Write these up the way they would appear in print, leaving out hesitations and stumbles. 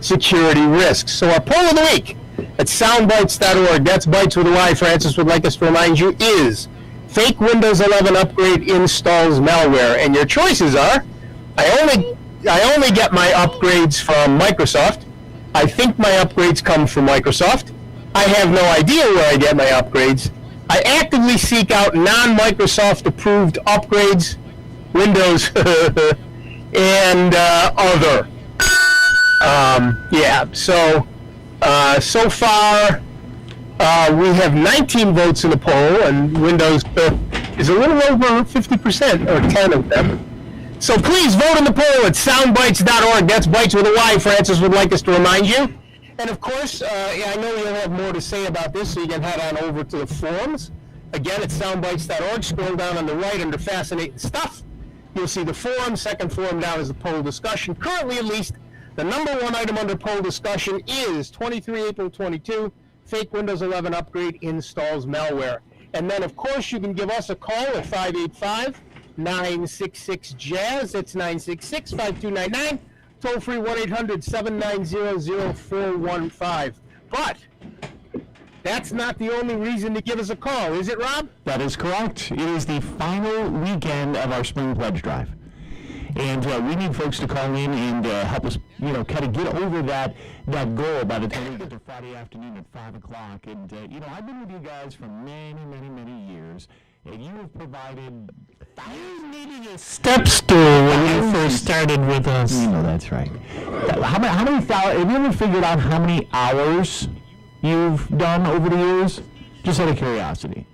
security risks. So our poll of the week at soundbytes.org, that's Bytes with a Y, Francis would like us to remind you, is fake Windows 11 upgrade installs malware. And your choices are, I only get my upgrades from Microsoft. I think my upgrades come from Microsoft. I have no idea where I get my upgrades. I actively seek out non-Microsoft approved upgrades, Windows, and other. So far we have 19 votes in the poll, and Windows is a little over 50%, or 10 of them. So please vote in the poll at soundbytes.org. That's Bytes with a Y, Francis would like us to remind you. And of course, I know you'll have more to say about this, so you can head on over to the forums. Again, it's soundbytes.org. Scroll down on the right under Fascinating Stuff. You'll see the forum. Second forum down is the poll discussion. Currently, at least, the number one item under poll discussion is 23 April 22, fake Windows 11 upgrade installs malware. And then, of course, you can give us a call at 585-966-JAZZ. That's 966-5299. Toll free 1-800-790-0415. But that's not the only reason to give us a call, is it, Rob? That is correct. It is the final weekend of our spring pledge drive. And we need folks to call in and help us, kind of get over that goal by the time we get to Friday afternoon at 5 o'clock. And, I've been with you guys for many, many, many years, and you have provided... You needed a step stool when you first started with us. That's right. How many have you ever figured out how many hours you've done over the years? Just out of curiosity.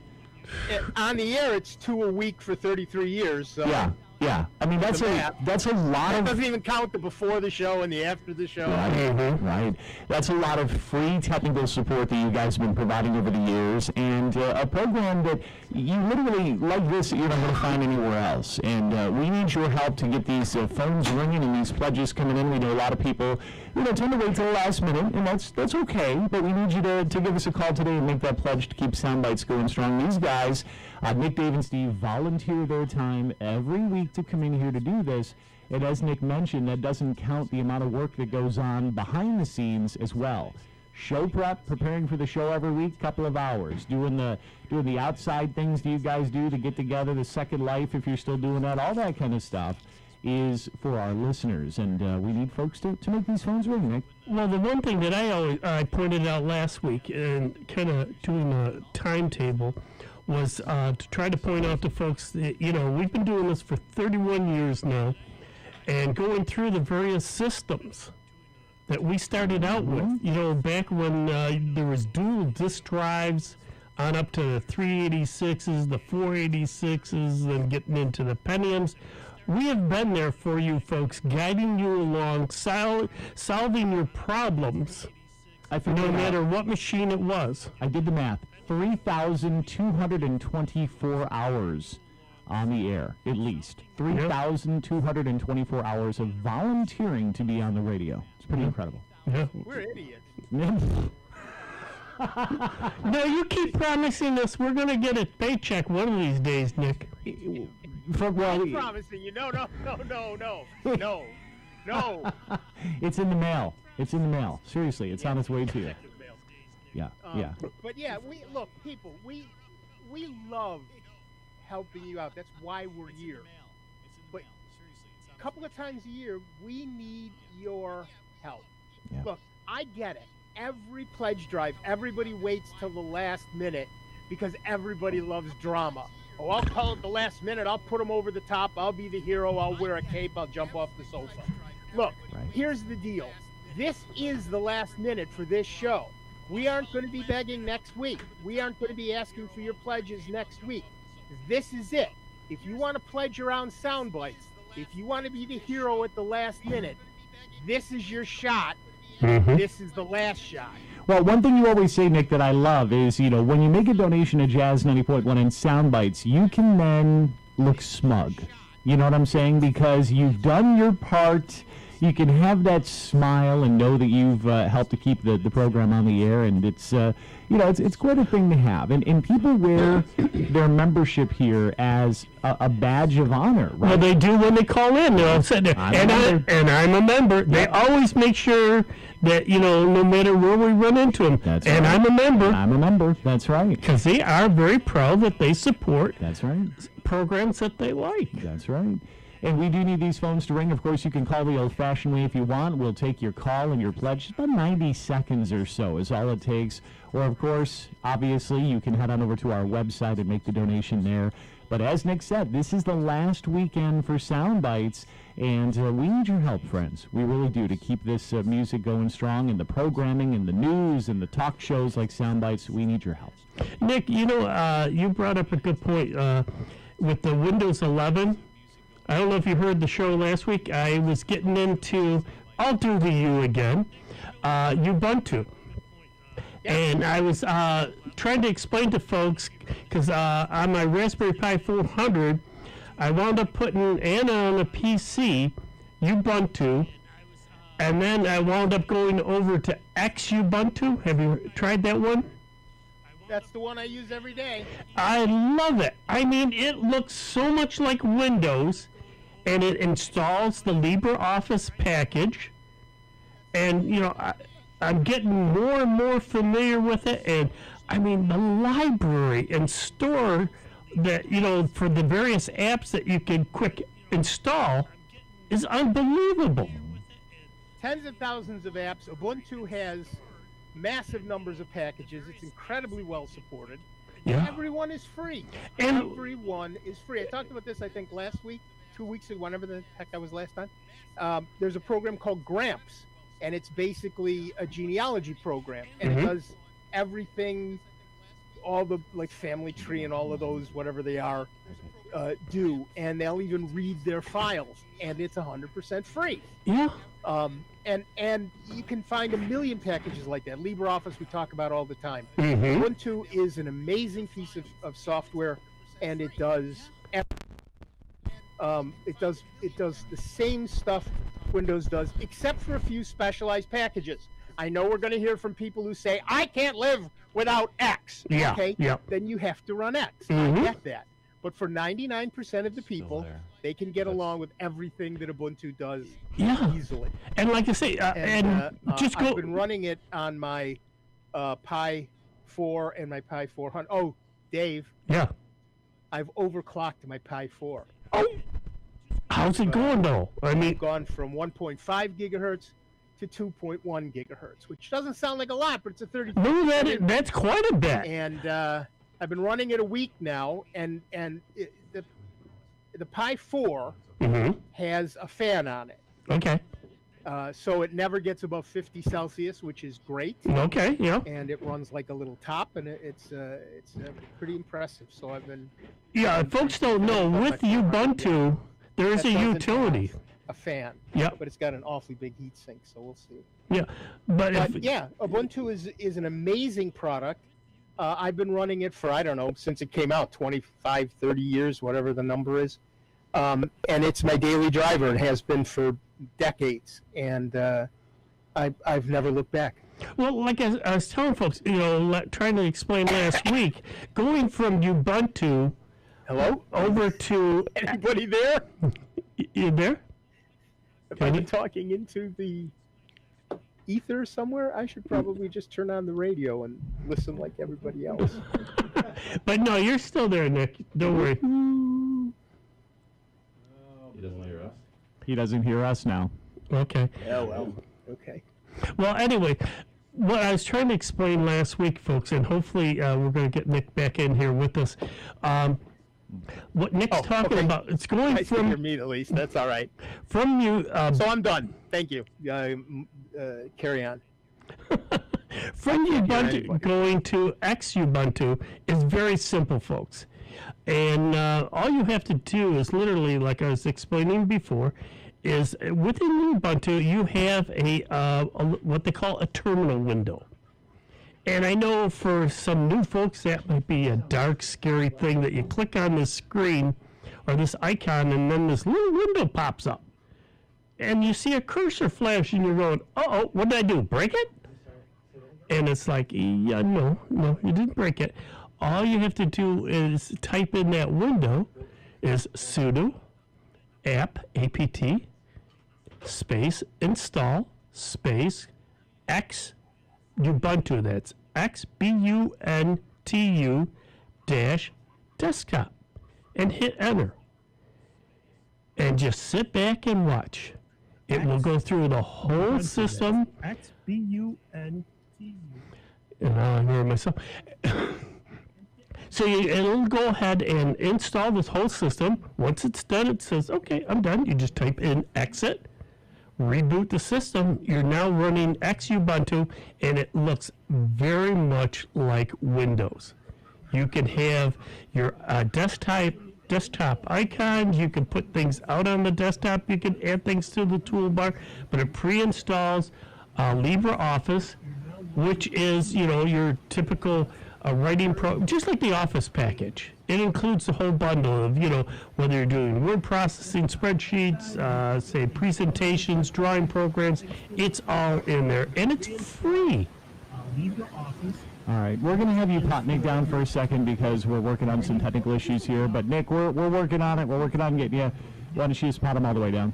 On the air, it's 2 a week for 33 years. So. Yeah. I mean, that's a lot That doesn't even count the before the show and the after the show. Right. That's a lot of free technical support that you guys have been providing over the years, and a program that you literally, like this, that you're not going to find anywhere else. And we need your help to get these phones ringing and these pledges coming in. We know a lot of people, tend to wait till the last minute, and that's okay. But we need you to give us a call today and make that pledge to keep Soundbites going strong. These guys, Nick, Dave, and Steve, volunteer their time every week to come in here to do this. And as Nick mentioned, that doesn't count the amount of work that goes on behind the scenes as well. Show prep, preparing for the show every week, couple of hours. Doing the outside things that you guys do to get together, the Second Life, if you're still doing that, all that kind of stuff is for our listeners. And we need folks to make these phones ring, Nick. Well, the one thing that I pointed out last week, and kind of doing a timetable, was to try to point out to folks that, we've been doing this for 31 years now, and going through the various systems that we started out with, back when there was dual disk drives on up to the 386s, the 486s, then getting into the Pentiums. We have been there for you folks, guiding you along, solving your problems, no matter what machine it was. I did the math. 3,224 hours on the air, at least. 3,224 hours of volunteering to be on the radio. It's pretty incredible. Yeah. We're idiots. No, you keep promising us we're going to get a paycheck one of these days, Nick. I'm promising you. No. It's in the mail. Seriously, it's on its way to you. Yeah. But yeah, we love helping you out. That's why we're here. But a couple of times a year, we need your help. Yeah. Look, I get it. Every pledge drive, everybody waits till the last minute because everybody loves drama. Oh, I'll call it the last minute. I'll put them over the top. I'll be the hero. I'll wear a cape. I'll jump off the sofa. Look, Here's the deal. This is the last minute for this show. We aren't going to be begging next week. We aren't going to be asking for your pledges next week. This is it. If you want to pledge around Soundbites, if you want to be the hero at the last minute, this is your shot. Mm-hmm. This is the last shot. Well, one thing you always say, Nick, that I love is, when you make a donation to Jazz 90.1 and Soundbites, you can then look smug. You know what I'm saying? Because you've done your part you can have that smile and know that you've helped to keep the program on the air, and it's it's quite a thing to have. And people wear their membership here as a badge of honor, right? Well, they do when they call in. They're all sitting there, and I'm a member. They always make sure that, no matter where we run into them, That's and right. I'm a member. I'm a member. That's right. Because they are very proud that they support That's right. programs that they like. That's right. And we do need these phones to ring. Of course, you can call the old-fashioned way if you want. We'll take your call and your pledge. About 90 seconds or so is all it takes. Or, of course, obviously, you can head on over to our website and make the donation there. But as Nick said, this is the last weekend for Sound Bytes, and we need your help, friends. We really do, to keep this music going strong, and the programming and the news and the talk shows like Sound Bytes. We need your help. Nick, you brought up a good point with the Windows 11. I don't know if you heard the show last week. I was getting into, I'll do the U again, Ubuntu. And I was trying to explain to folks, because on my Raspberry Pi 400, I wound up putting Anna on a PC, Ubuntu, and then I wound up going over to Xubuntu. Have you tried that one? That's the one I use every day. I love it. I mean, it looks so much like Windows, and it installs the LibreOffice package. And, I'm getting more and more familiar with it. And, I mean, the library and store that, for the various apps that you can quick install is unbelievable. Tens of thousands of apps. Ubuntu has massive numbers of packages. It's incredibly well supported. Yeah. Everyone is free. And Everyone is free. I talked about this, I think, last week, 2 weeks ago, whenever the heck I was last time. There's a program called Gramps, and it's basically a genealogy program, and it does everything, all the family tree and all of those, whatever they are, do, and they'll even read their files, and it's 100% free. yeah. And you can find a million packages like that. LibreOffice we talk about all the time. Mm-hmm. Ubuntu is an amazing piece of software, and it does the same stuff Windows does, except for a few specialized packages. I know we're going to hear from people who say, I can't live without X. Yeah, Okay? yeah. Then you have to run X. Mhm. I get that. But for 99% of the people, they can get along with everything that Ubuntu does easily. And like I say, just go. I've been running it on my Pi 4 and my Pi 400. Oh, Dave, Yeah. I've overclocked my Pi 4. Oh, how's it going though? I mean, I've gone from 1.5 gigahertz to 2.1 gigahertz, which doesn't sound like a lot, but it's a 30. no, that's quite a bit. And I've been running it a week now, and the Pi 4 has a fan on it. Okay. So it never gets above 50 Celsius, which is great. Okay. Yeah. And it runs like a little top, and it's pretty impressive. So I've been. Yeah. Folks don't know, with Ubuntu, there is That a doesn't utility. have a fan. Yeah. But it's got an awfully big heat sink, so we'll see. Yeah. But if, Yeah, Ubuntu is an amazing product. I've been running it for, I don't know, since it came out, 25, 30 years, whatever the number is. And it's my daily driver. It has been for decades. And I've never looked back. well, like I was telling folks, trying to explain last week, going from Ubuntu Hello? over to Anybody there? you there? If I've been talking into the ether somewhere, I should probably just turn on the radio and listen like everybody else. But no, you're still there, Nick. Don't worry. He doesn't hear us. He doesn't hear us now. Okay. Oh, well, okay. Well, anyway, what I was trying to explain last week, folks, and hopefully we're going to get Nick back in here with us. What Nick's talking okay. about, it's going Nice to hear from me at least. That's all right. you. So I'm done. Thank you. Carry on. From Ubuntu anybody. going to Xubuntu is very simple, folks. And all you have to do is literally, like I was explaining before, is within Ubuntu you have a what they call a terminal window. And I know for some new folks that might be a dark, scary thing that you click on this screen or this icon and then this little window pops up. and you see a cursor flash, and you're going, "Uh-oh, what did I do? Break it?" And it's like, yeah, no, you didn't break it. All you have to do is type in that window is sudo apt space install space x Ubuntu. That's XBUNTU dash desktop, and hit enter. And just sit back and watch. It will go through the whole system. XBUNTU. And now I hear myself. So it'll go ahead and install this whole system. Once it's done, it says, okay, I'm done. You just type in exit, reboot the system. You're now running Ubuntu, and it looks very much like Windows. You can have your desktop icons. You can put things out on the desktop. You can add things to the toolbar, but it pre-installs LibreOffice, which is, your typical writing just like the Office package. It includes the whole bundle of, whether you're doing word processing, spreadsheets, say presentations, drawing programs, it's all in there, and it's free. LibreOffice. All right, we're going to have you pot Nick down for a second because we're working on some technical issues here. But Nick, we're working on it. We're working on getting you. Why don't you just pot him all the way down?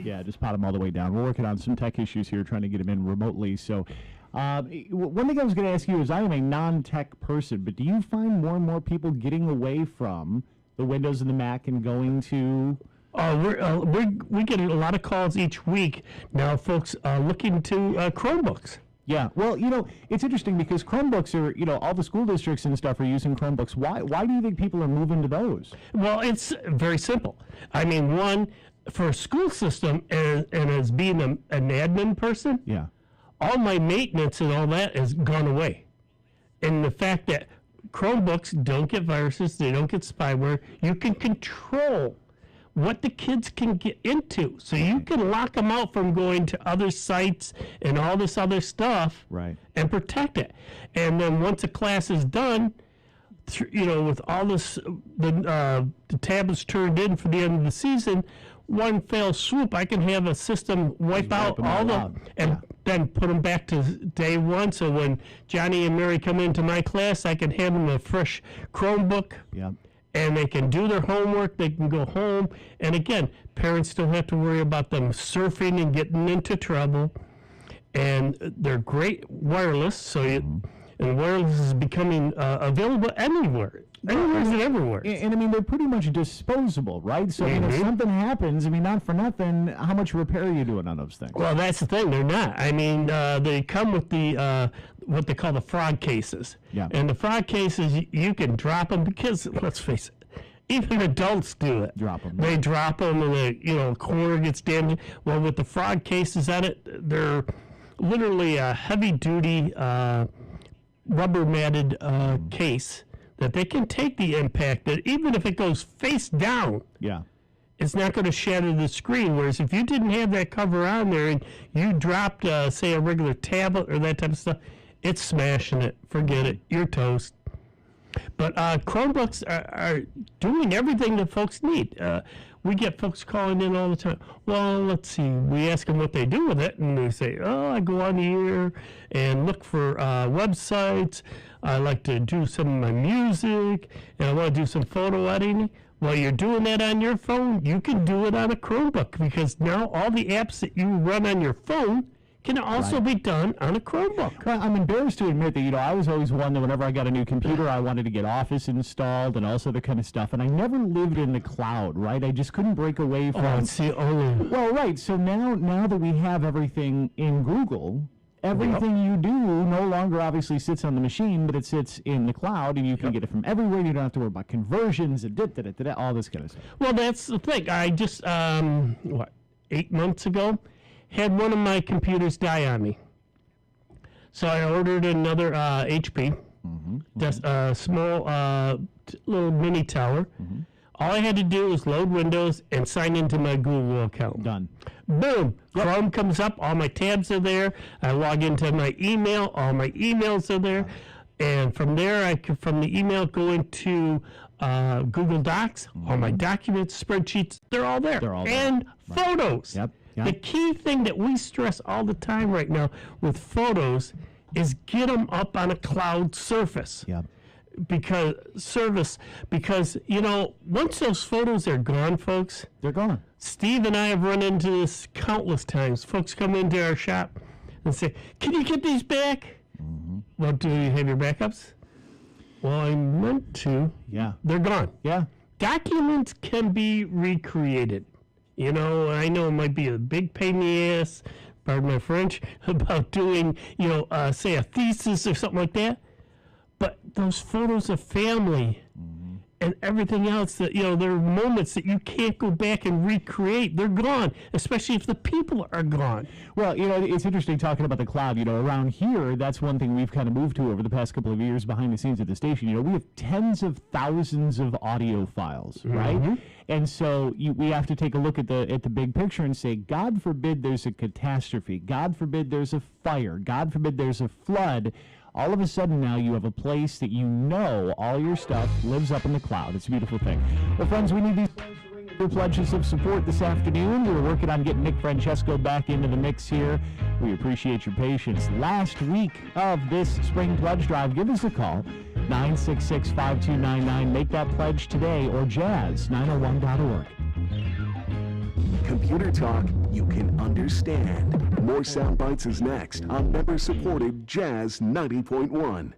Yeah, just pot him all the way down. We're working on some tech issues here, trying to get him in remotely. So, one thing I was going to ask you is, I am a non-tech person, but do you find more and more people getting away from the Windows and the Mac and going to? We get a lot of calls each week now, folks looking to Chromebooks. Yeah, well, it's interesting because Chromebooks are, all the school districts and stuff are using Chromebooks. Why do you think people are moving to those? Well, it's very simple. I mean, one, for a school system, and as being an admin person, yeah, all my maintenance and all that has gone away. And the fact that Chromebooks don't get viruses, they don't get spyware, you can control what the kids can get into. So you can lock them out from going to other sites and all this other stuff, right, and protect it. And then once a class is done, with all this, the tablets turned in for the end of the season, one fell swoop, I can have a system wipe out all them and then put them back to day one. So when Johnny and Mary come into my class, I can hand them a fresh Chromebook. Yeah. And they can do their homework, they can go home. And again, parents don't have to worry about them surfing and getting into trouble. And they're great wireless, and wireless is becoming available anywhere. Anywhere and everywhere. And I mean, they're pretty much disposable, right? So if something happens, I mean, not for nothing, how much repair are you doing on those things? Well, that's the thing. They're not. I mean, they come with the what they call the frog cases. Yeah. And the frog cases, you can drop them because, let's face it, even adults do it. Drop them. They drop them, and the corner gets damaged. Well, with the frog cases on it, they're literally a heavy-duty rubber matted case that they can take the impact, that even if it goes face down, yeah, it's not going to shatter the screen. Whereas if you didn't have that cover on there and you dropped, say, a regular tablet or that type of stuff, it's smashing it. Forget it. You're toast. But Chromebooks are doing everything that folks need. We get folks calling in all the time. Well, let's see. We ask them what they do with it, and they say, I go on here and look for websites. I like to do some of my music, and I want to do some photo editing. While you're doing that on your phone, you can do it on a Chromebook, because now all the apps that you run on your phone can also be done on a Chromebook. Well, I'm embarrassed to admit that, I was always one that whenever I got a new computer, I wanted to get Office installed and also the kind of stuff, and I never lived in the cloud, right? I just couldn't break away from... Oh, it's the only... Well, right, so now that we have everything in Google, everything you do no longer obviously sits on the machine, but it sits in the cloud, and you can get it from everywhere. You don't have to worry about conversions, and all this kind of stuff. Well, that's the thing. I just, 8 months ago, had one of my computers die on me. So I ordered another HP, small little mini tower. All I had to do was load Windows and sign into my Google account. Done. Boom. Chrome comes up. All my tabs are there. I log into my email. All my emails are there. And from there, I can, from the email, go into Google Docs, all my documents, spreadsheets, they're all there. They're all there. And photos. Yep. The key thing that we stress all the time right now with photos is get them up on a cloud surface. Yep. Because once those photos are gone, folks, They're gone. Steve and I have run into this countless times. Folks come into our shop and say, "Can you get these back?" Well, do you have your backups? Well, I meant to. Yeah. They're gone. Yeah. Documents can be recreated. I know it might be a big pain in the ass, pardon my French, about doing, say a thesis or something like that. But those photos of family and everything else that, there are moments that you can't go back and recreate. They're gone, especially if the people are gone. Well, it's interesting talking about the cloud. Around here, that's one thing we've kind of moved to over the past couple of years behind the scenes at the station. We have tens of thousands of audio files, right? And so we have to take a look at the big picture and say, God forbid there's a catastrophe. God forbid there's a fire. God forbid there's a flood. All of a sudden now you have a place that all your stuff lives up in the cloud. It's a beautiful thing. Well, friends, we need these pledges of support this afternoon. We're working on getting Nick Francesco back into the mix here. We appreciate your patience. Last week of this spring pledge drive, give us a call, 966-5299. Make that pledge today, or jazz901.org. Computer talk you can understand. More Sound Bites is next on member-supported Jazz 90.1.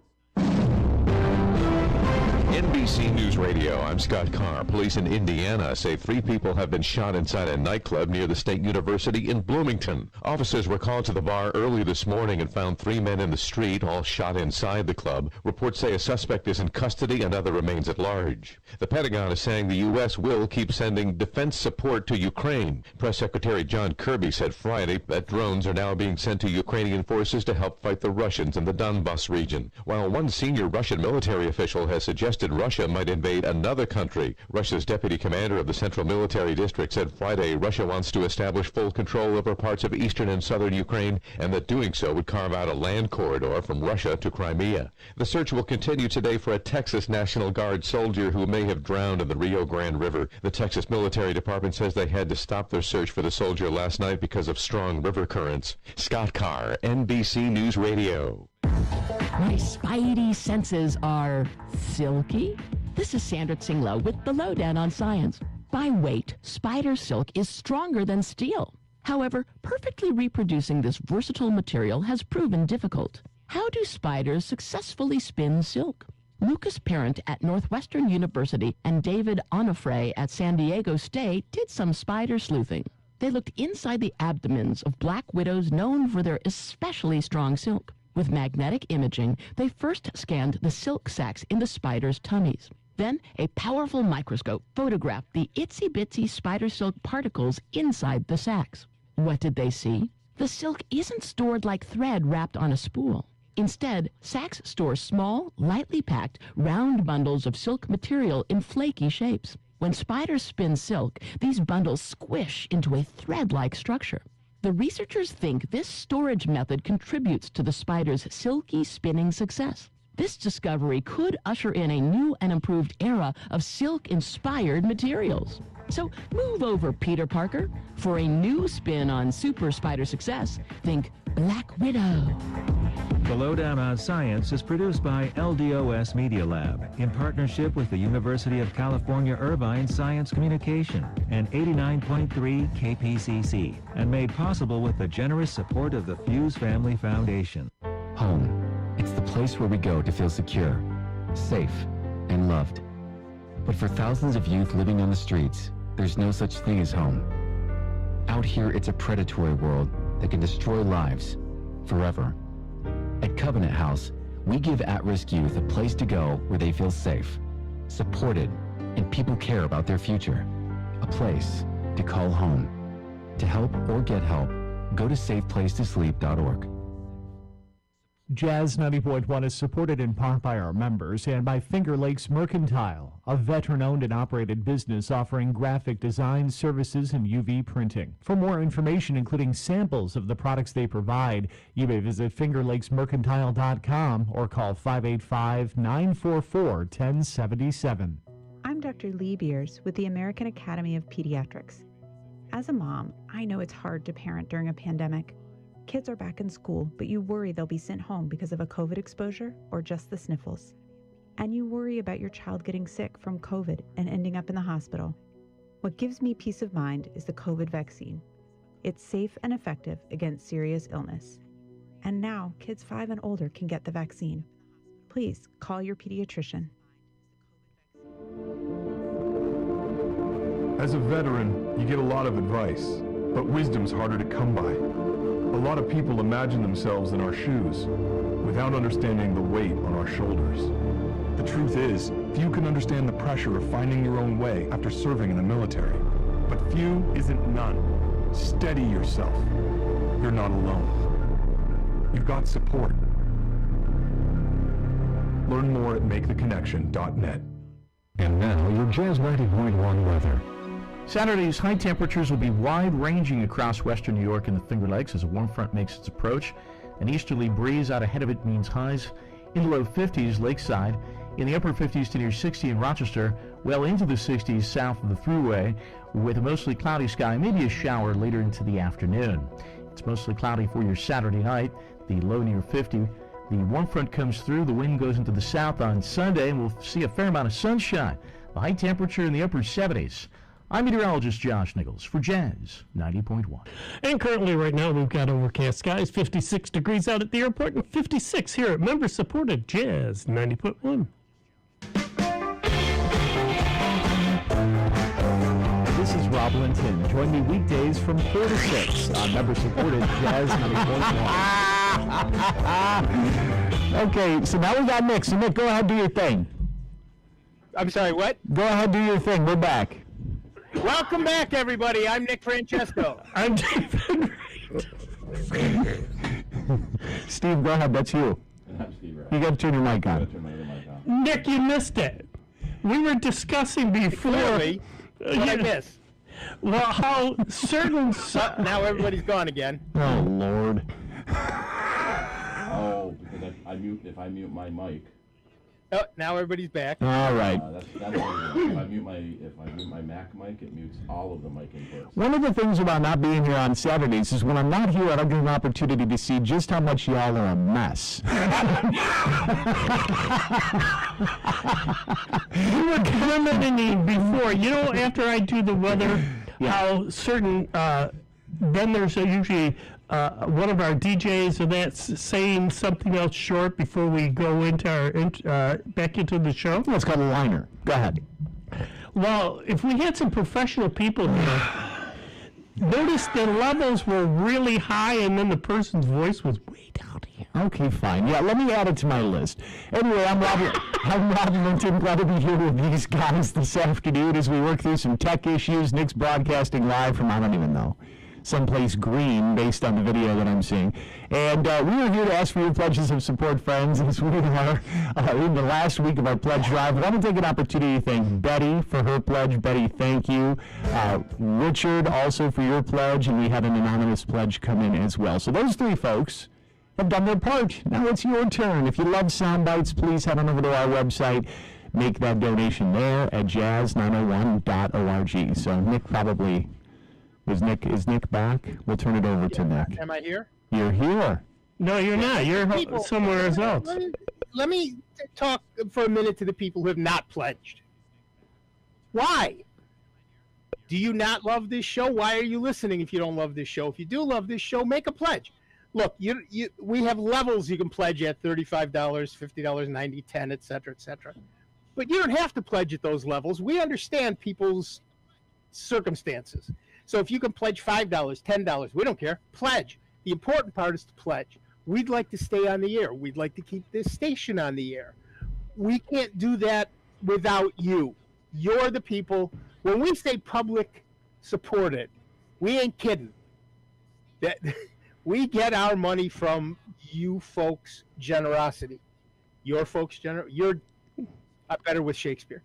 NBC News Radio, I'm Scott Carr. Police in Indiana say 3 people have been shot inside a nightclub near the State University in Bloomington. Officers were called to the bar early this morning and found 3 men in the street, all shot inside the club. Reports say a suspect is in custody, another remains at large. The Pentagon is saying the U.S. will keep sending defense support to Ukraine. Press Secretary John Kirby said Friday that drones are now being sent to Ukrainian forces to help fight the Russians in the Donbas region. While one senior Russian military official has suggested Russia might invade another country. Russia's deputy commander of the Central Military District said Friday Russia wants to establish full control over parts of eastern and southern Ukraine, and that doing so would carve out a land corridor from Russia to Crimea. The search will continue today for a Texas National Guard soldier who may have drowned in the Rio Grande River. The Texas Military Department says they had to stop their search for the soldier last night because of strong river currents. Scott Carr, NBC News Radio. My spidey senses are silky. This is Sandra Tsinglow with the Lowdown on Science. By weight, spider silk is stronger than steel. However, perfectly reproducing this versatile material has proven difficult. How do spiders successfully spin silk? Lucas Parent at Northwestern University and David Onofre at San Diego State did some spider sleuthing. They looked inside the abdomens of black widows known for their especially strong silk. With magnetic imaging, they first scanned the silk sacs in the spiders' tummies. Then, a powerful microscope photographed the itsy-bitsy spider silk particles inside the sacs. What did they see? The silk isn't stored like thread wrapped on a spool. Instead, sacs store small, lightly packed, round bundles of silk material in flaky shapes. When spiders spin silk, these bundles squish into a thread-like structure. The researchers think this storage method contributes to the spider's silky spinning success. This discovery could usher in a new and improved era of silk-inspired materials. So move over, Peter Parker. For a new spin on super spider success, think Black Widow. The Lowdown on Science is produced by LDOS Media Lab in partnership with the University of California Irvine Science Communication and 89.3 KPCC, and made possible with the generous support of the Fuse Family Foundation. Home. It's the place where we go to feel secure, safe, and loved. But for thousands of youth living on the streets, there's no such thing as home. Out here, it's a predatory world that can destroy lives forever. At Covenant House, we give at-risk youth a place to go where they feel safe, supported, and people care about their future. A place to call home. To help or get help, go to safeplacetosleep.org. Jazz 90.1 is supported in part by our members and by Finger Lakes Mercantile, a veteran-owned and operated business offering graphic design services and UV printing. For more information, including samples of the products they provide, you may visit fingerlakesmercantile.com or call 585-944-1077. I'm Dr. Lee Beers with the American Academy of Pediatrics. As a mom, I know it's hard to parent during a pandemic. Kids are back in school, but you worry they'll be sent home because of a COVID exposure or just the sniffles. And you worry about your child getting sick from COVID and ending up in the hospital. What gives me peace of mind is the COVID vaccine. It's safe and effective against serious illness. And now, kids 5 and older can get the vaccine. Please call your pediatrician. As a veteran, you get a lot of advice, but wisdom's harder to come by. A lot of people imagine themselves in our shoes, without understanding the weight on our shoulders. The truth is, few can understand the pressure of finding your own way after serving in the military. But few isn't none. Steady yourself. You're not alone. You've got support. Learn more at maketheconnection.net. And now, your Jazz 90.1 weather. Saturday's high temperatures will be wide-ranging across western New York and the Finger Lakes as a warm front makes its approach. An easterly breeze out ahead of it means highs in the low 50s lakeside, in the upper 50s to near 60 in Rochester, well into the 60s south of the Thruway, with a mostly cloudy sky, maybe a shower later into the afternoon. It's mostly cloudy for your Saturday night, the low near 50. The warm front comes through, the wind goes into the south on Sunday, and we'll see a fair amount of sunshine. The high temperature in the upper 70s. I'm meteorologist Josh Nichols for Jazz 90.1. And currently right now we've got overcast skies, 56 degrees out at the airport and 56 here at member-supported Jazz 90.1. This is Rob Linton. Join me weekdays from 4 to 6 on member-supported Jazz 90.1. Okay, so now we got Nick. So Nick, go ahead, do your thing. I'm sorry, what? Go ahead, do your thing. We're back. Welcome back, everybody. I'm Nick Francesco. I'm David. Steve, go ahead. That's you. I'm Steve. Right. You got to turn your mic on. Nick, you missed it. We were discussing before. Clearly, what I missed. Well, how certain... now everybody's gone again. Oh, Lord. Oh, because if I mute my mic. Oh, now everybody's back. All right. That's if I mute my Mac mic, it mutes all of the mic inputs. One of the things about not being here on Saturdays is when I'm not here, I don't get an opportunity to see just how much y'all are a mess. We were commenting before, after I do the weather, how certain vendors are usually one of our DJs or that's saying something else short before we go into our back into the show. It's called a liner. Go ahead. Well, if we had some professional people here, notice the levels were really high and then the person's voice was way down here. Okay, fine. Yeah, let me add it to my list. Anyway, I'm Rob Linton. Glad to be here with these guys this afternoon as we work through some tech issues. Nick's broadcasting live from, I don't even know, someplace green based on the video that I'm seeing. And we are here to ask for your pledges of support, friends, as we are in the last week of our pledge drive. I want to take an opportunity to thank Betty for her pledge. Betty, thank you. Richard, also for your pledge, and we had an anonymous pledge come in as well. So those three folks have done their part. Now it's your turn. If you love sound bites, please head on over to our website. Make that donation there at jazz901.org. So Nick probably... Is Nick back? We'll turn it over to Nick. Am I here? You're here. No, you're not. You're somewhere else. Let me talk for a minute to the people who have not pledged. Why? Do you not love this show? Why are you listening if you don't love this show? If you do love this show, make a pledge. Look, we have levels you can pledge at: $35, $50, $90, $10, et cetera, et cetera. But you don't have to pledge at those levels. We understand people's circumstances. So if you can pledge $5, $10, we don't care. Pledge. The important part is to pledge. We'd like to stay on the air. We'd like to keep this station on the air. We can't do that without you. You're the people. When we say public supported, we ain't kidding. That we get our money from you folks' generosity. Your folks' generosity. I'm better with Shakespeare.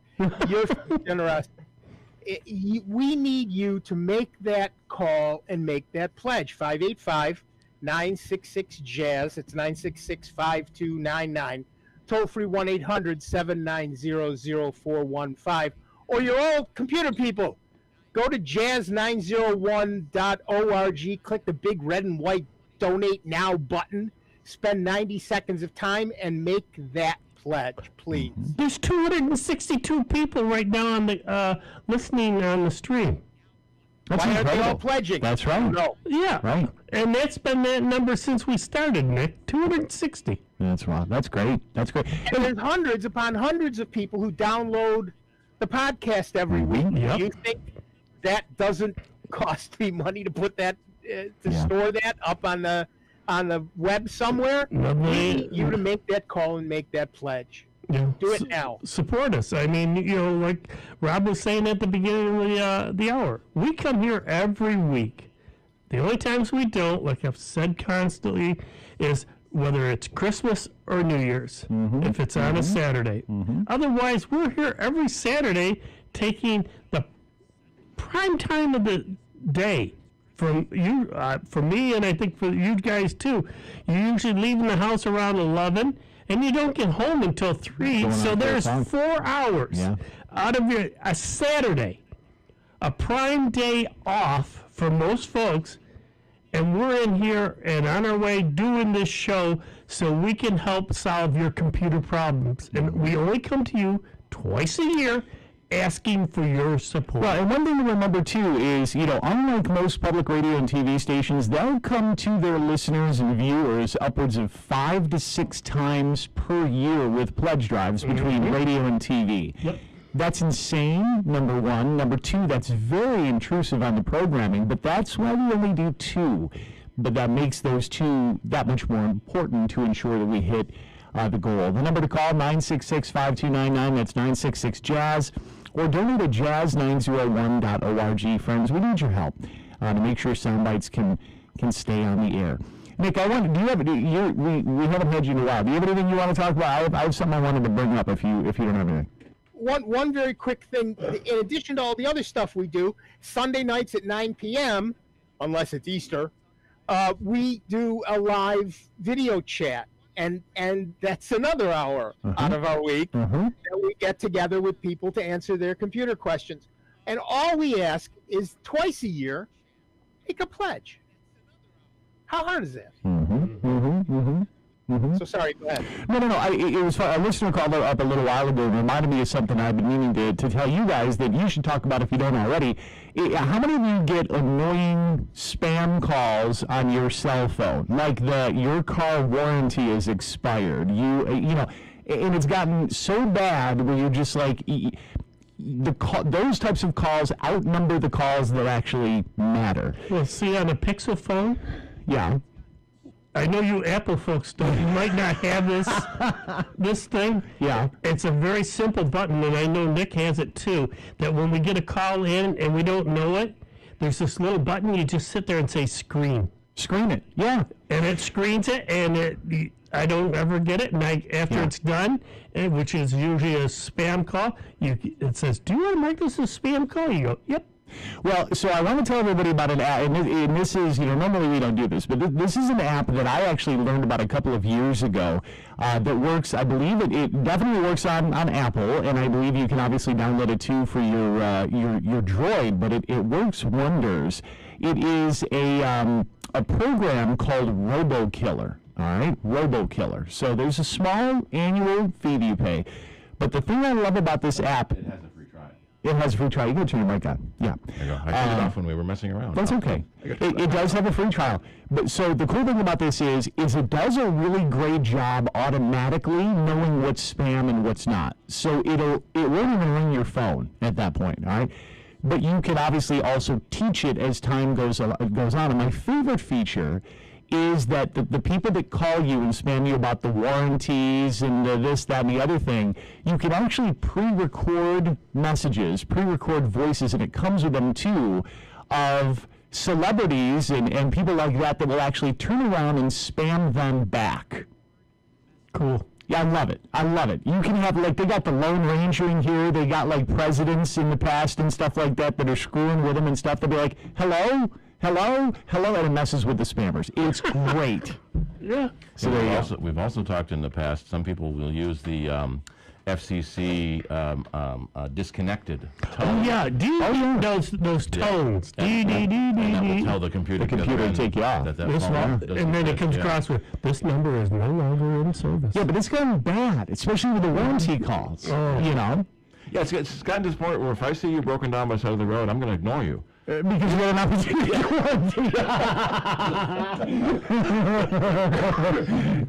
Your folks' generosity. We need you to make that call and make that pledge. 585-966-JAZZ. It's 966-5299. Toll free 1-800-790-0415. or you're all computer people, go to jazz901.org, click the big red and white Donate Now button, spend 90 seconds of time, and make that pledge, please. There's 262 people right now on the listening on the stream. That's Why aren't they incredible. all pledging? That's right. No. Yeah. Right. And that's been that number since we started, Nick. 260. That's right. That's great. That's great. And there's hundreds upon hundreds of people who download the podcast every week. Yep. You think that doesn't cost me money to put that, store that up on the web somewhere? We need you to make that call and make that pledge. Yeah. Do it now. Support us. I mean, like Rob was saying at the beginning of the hour, we come here every week. The only times we don't, like I've said constantly, is whether it's Christmas or New Year's, if it's on a Saturday. Otherwise, we're here every Saturday taking the prime time of the day from you, for me, and I think for you guys too. You're usually leaving the house around 11, and you don't get home until 3, so there's 4 hours out of a Saturday, a prime day off for most folks, and we're in here and on our way doing this show so we can help solve your computer problems. And we only come to you twice a year asking for your support. Well, and one thing to remember, too, is, unlike most public radio and TV stations, they'll come to their listeners and viewers upwards of 5 to 6 times per year with pledge drives between radio and TV. Yep. That's insane, number one. Number two, that's very intrusive on the programming, but that's why we only do 2. But that makes those 2 that much more important to ensure that we hit the goal. The number to call, 966-5299, that's 966-JAZZ, or donate at jazz901.org. Friends, we need your help to make sure Soundbites can stay on the air. Nick, we haven't had you in a while. Do you have anything you want to talk about? I have something I wanted to bring up if you don't have anything. One very quick thing, in addition to all the other stuff we do, Sunday nights at 9 p.m., unless it's Easter, we do a live video chat. And that's another hour out of our week that we get together with people to answer their computer questions. And all we ask is twice a year, make a pledge. How hard is that? So sorry, go ahead. No. It was fun. A listener called up a little while ago and reminded me of something I've been meaning to tell you guys that you should talk about if you don't already. How many of you get annoying spam calls on your cell phone? Like your car warranty is expired. And it's gotten so bad where you're just like, those types of calls outnumber the calls that actually matter. Well, see, on a Pixel phone, yeah. I know you Apple folks don't. You might not have this thing. Yeah. It's a very simple button, and I know Nick has it too, that when we get a call in and we don't know it, there's this little button, you just sit there and say screen. Screen it, yeah. And it screens it, and I don't ever get it, and after it's done, which is usually a spam call, it says, do you want to mark this as a spam call? You go, yep. Well, so I want to tell everybody about an app, and this is, normally we don't do this, but this is an app that I actually learned about a couple of years ago that works, I believe it definitely works on Apple, and I believe you can obviously download it too for your Droid, but it works wonders. It is a program called RoboKiller, all right? RoboKiller. So there's a small annual fee that you pay, but the thing I love about this app... It has a free trial. You can turn your mic on. Yeah. There you go. I turned it off when we were messing around. That's okay. It does have a free trial. But so the cool thing about this is it does a really great job automatically knowing what's spam and what's not. So it won't even ring your phone at that point. All right. But you can obviously also teach it as time goes on. And my favorite feature is that the people that call you and spam you about the warranties and this, that, and the other thing, you can actually pre-record messages, pre-record voices, and it comes with them too, of celebrities and people like that will actually turn around and spam them back. Cool. Yeah, I love it. You can have, they got the Lone Ranger in here, they got, presidents in the past and stuff like that are screwing with them and stuff. They'll be like, hello, and it messes with the spammers. It's great. Yeah. So we've also talked in the past, some people will use the FCC disconnected tone. Oh yeah, those tones. And that will tell the computer to take you off. That This phone one, doesn't and then it fit. comes Yeah. across with, this number is no longer in service. Yeah, but it's gotten bad, especially with the warranty calls. You know, Yeah, it's gotten to this point where if I see you broken down by the side of the road, I'm going to ignore you. because you got an opportunity.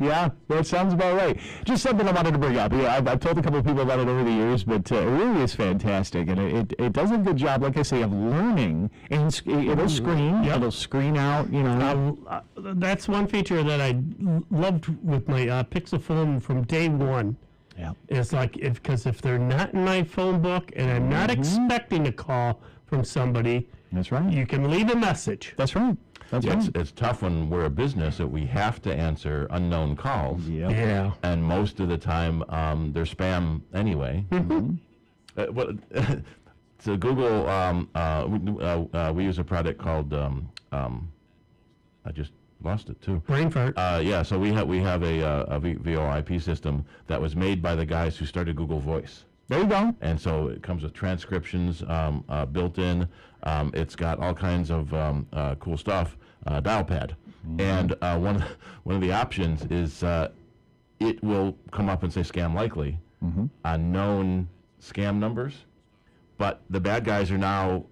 Yeah, that sounds about right. Just something I wanted to bring up. Yeah, I've told a couple of people about it over the years, but it really is fantastic, and it does a good job, like I say, of learning. And it'll screen. Yep. It'll screen out. You know. That's one feature that I loved with my Pixel phone from day one. Yeah. It's like, because if they're not in my phone book and I'm not expecting a call from somebody, That's right. you can leave a message. That's right. That's right. It's tough when we're a business that we have to answer unknown calls. Yep. Yeah. And most of the time, they're spam anyway. So Google, we use a product called, I just lost it too. Brain fart. Yeah, so we have a VoIP system that was made by the guys who started Google Voice. There you go. And so it comes with transcriptions built in. It's got all kinds of cool stuff. Dial pad, and one of the options is it will come up and say scam likely on known scam numbers, but the bad guys are now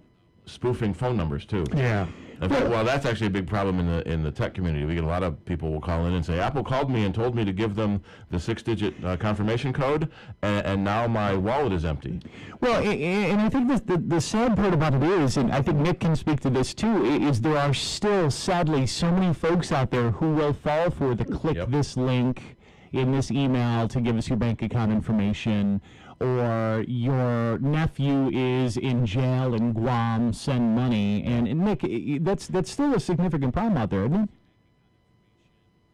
spoofing phone numbers too. Yeah. In fact, well, that's actually a big problem in the tech community. We get a lot of people will call in and say, Apple called me and told me to give them the 6-digit confirmation code, and now my wallet is empty. Well, and I think the sad part about it is, and I think Nick can speak to this too, is there are still, sadly, so many folks out there who will fall for the click this link in this email to give us your bank account information, or your nephew is in jail in Guam, send money. And Nick, that's still a significant problem out there, isn't it?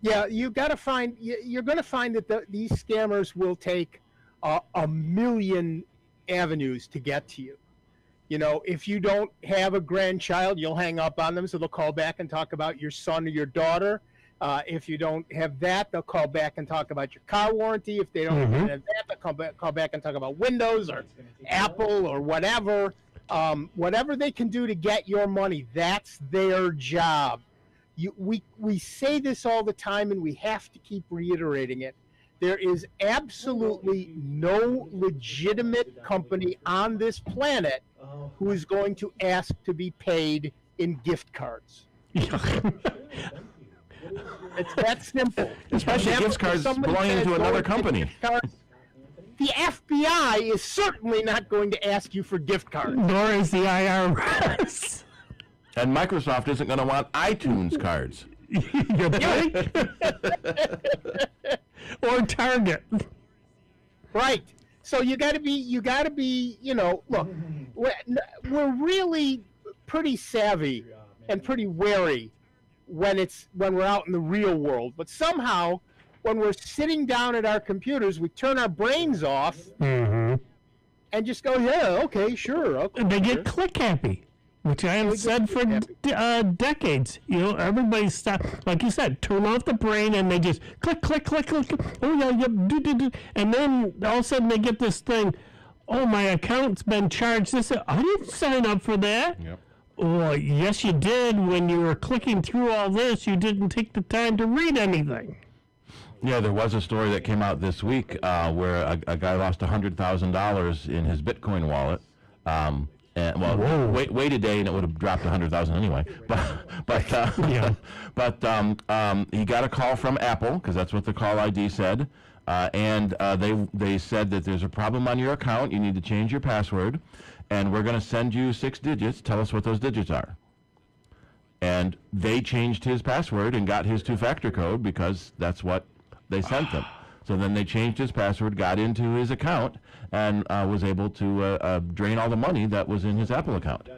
Yeah, you're going to find that these scammers will take a million avenues to get to you. You know, if you don't have a grandchild, you'll hang up on them, so they'll call back and talk about your son or your daughter. If you don't have that, they'll call back and talk about your car warranty. If they don't have that, they'll call back and talk about Windows or Apple or whatever. Whatever they can do to get your money, that's their job. We say this all the time, and we have to keep reiterating it. There is absolutely no legitimate company on this planet who is going to ask to be paid in gift cards. It's that simple. Especially gift cards belonging to another company. The FBI is certainly not going to ask you for gift cards. Nor is the IRS. And Microsoft isn't going to want iTunes cards. You're kidding? Or Target. Right. So you got to be, you know, look, we're really pretty savvy and pretty wary when we're out in the real world. But somehow, when we're sitting down at our computers, we turn our brains off and just go, yeah, okay, sure. Okay, they get click happy, which I have said for decades. You know, everybody stop, like you said, turn off the brain, and they just click, click, click, click. Oh yeah, do. And then all of a sudden they get this thing. Oh, my account's been charged. I didn't sign up for that. Yep. Well, yes, you did. When you were clicking through all this, you didn't take the time to read anything. Yeah, there was a story that came out this week where a guy lost $100,000 in his Bitcoin wallet. And wait a day and it would have dropped 100,000 anyway. But he got a call from Apple, because that's what the call ID said, and they said that there's a problem on your account. You need to change your password, and we're going to send you 6 digits. Tell us what those digits are. And they changed his password and got his 2-factor code, because that's what they sent him. So then they changed his password, got into his account, and was able to drain all the money that was in his Apple account.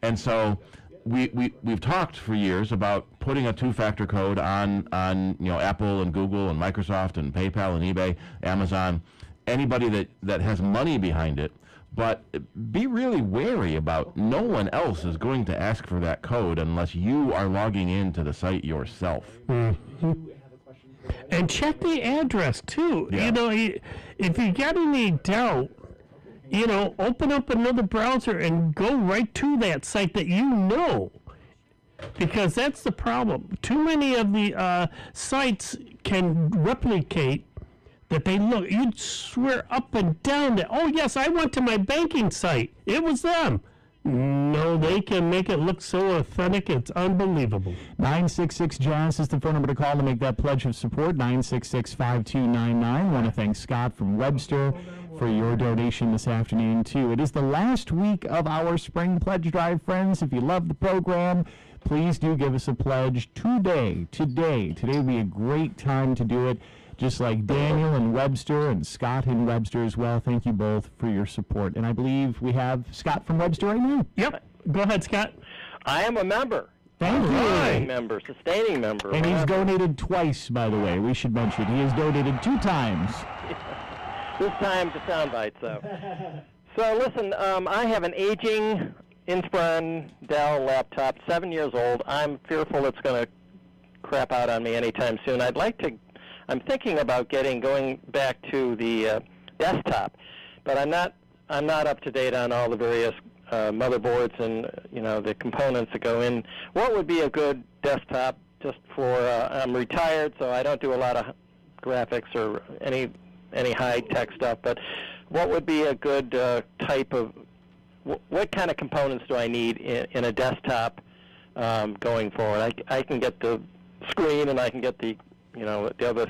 And so we've talked for years about putting a 2-factor code on Apple and Google and Microsoft and PayPal and eBay, Amazon, anybody that has money behind it. But be really wary about, no one else is going to ask for that code unless you are logging into the site yourself. And check the address too. Yeah. You know, if you got any doubt, open up another browser and go right to that site that you know. Because that's the problem. Too many of the sites can replicate that they look. You'd swear up and down that, oh, yes, I went to my banking site. It was them. No, they can make it look so authentic, it's unbelievable. 966-JAZZ is the phone number to call to make that pledge of support, 966-5299. Want to thank Scott from Webster for your donation this afternoon, too. It is the last week of our Spring Pledge Drive, friends. If you love the program, please do give us a pledge today. Today would be a great time to do it. Just like Daniel and Webster and Scott and Webster as well. Thank you both for your support. And I believe we have Scott from Webster right now. Yep. Go ahead, Scott. I am a member. Thank you. Sustaining member. And he's donated twice, by the way. We should mention he has donated 2 times. This time to Soundbites, though. So listen, I have an aging Inspiron Dell laptop, 7 years old. I'm fearful it's going to crap out on me anytime soon. I'm thinking about going back to the desktop, but I'm not up to date on all the various motherboards and the components that go in. What would be a good desktop? Just for I'm retired, so I don't do a lot of graphics or any high tech stuff. But what would be a good type of what kind of components do I need in a desktop going forward? I can get the screen and I can get the the other.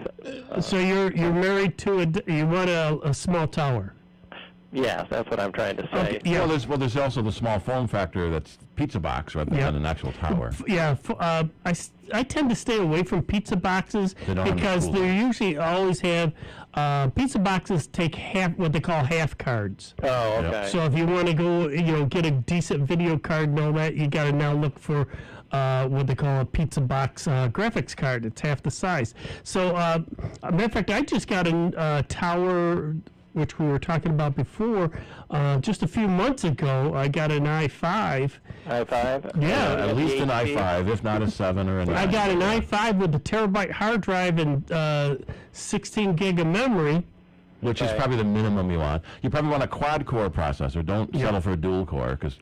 So you're married to you want a small tower. Yeah, that's what I'm trying to say. Okay, yeah. Well, there's also the small form factor that's pizza box rather than an actual tower. Yeah, I tend to stay away from pizza boxes because they usually always have pizza boxes take what they call half cards. Oh, okay. Yep. So if you want to go, get a decent video card and all that, you got to now look for what they call a pizza box graphics card. It's half the size. So, matter of fact, I just got a tower, which we were talking about before, just a few months ago. I got an i5. i5? Yeah. At least an i5, if not a 7 or an 9. I got an i5 with a terabyte hard drive and 16 gig of memory. Which is probably the minimum you want. You probably want a quad-core processor. Don't settle for a dual-core, because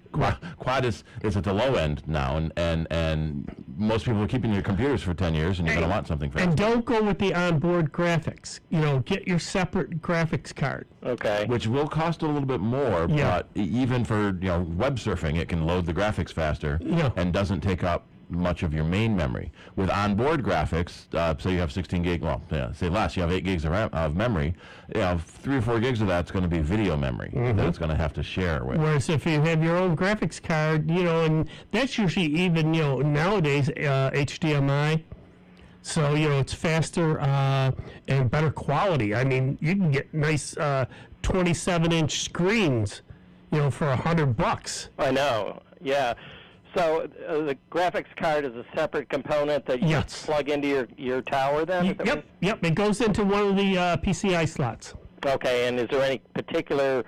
quad is at the low end now, and most people are keeping your computers for 10 years, and you're going to want something fast. And don't go with the onboard graphics. Get your separate graphics card. Okay. Which will cost a little bit more, but even for web surfing, it can load the graphics faster and doesn't take up much of your main memory. With onboard graphics, say you have 16 gig, say less, you have 8 gigs of memory, 3 or 4 gigs of that's going to be video memory that it's going to have to share with. Whereas if you have your own graphics card, and that's usually even, nowadays, HDMI, so, it's faster and better quality. I mean, you can get nice 27-inch screens, for $100. I know, yeah. So the graphics card is a separate component that you plug into your tower then? Yep. It goes into one of the PCI slots. Okay, and is there any particular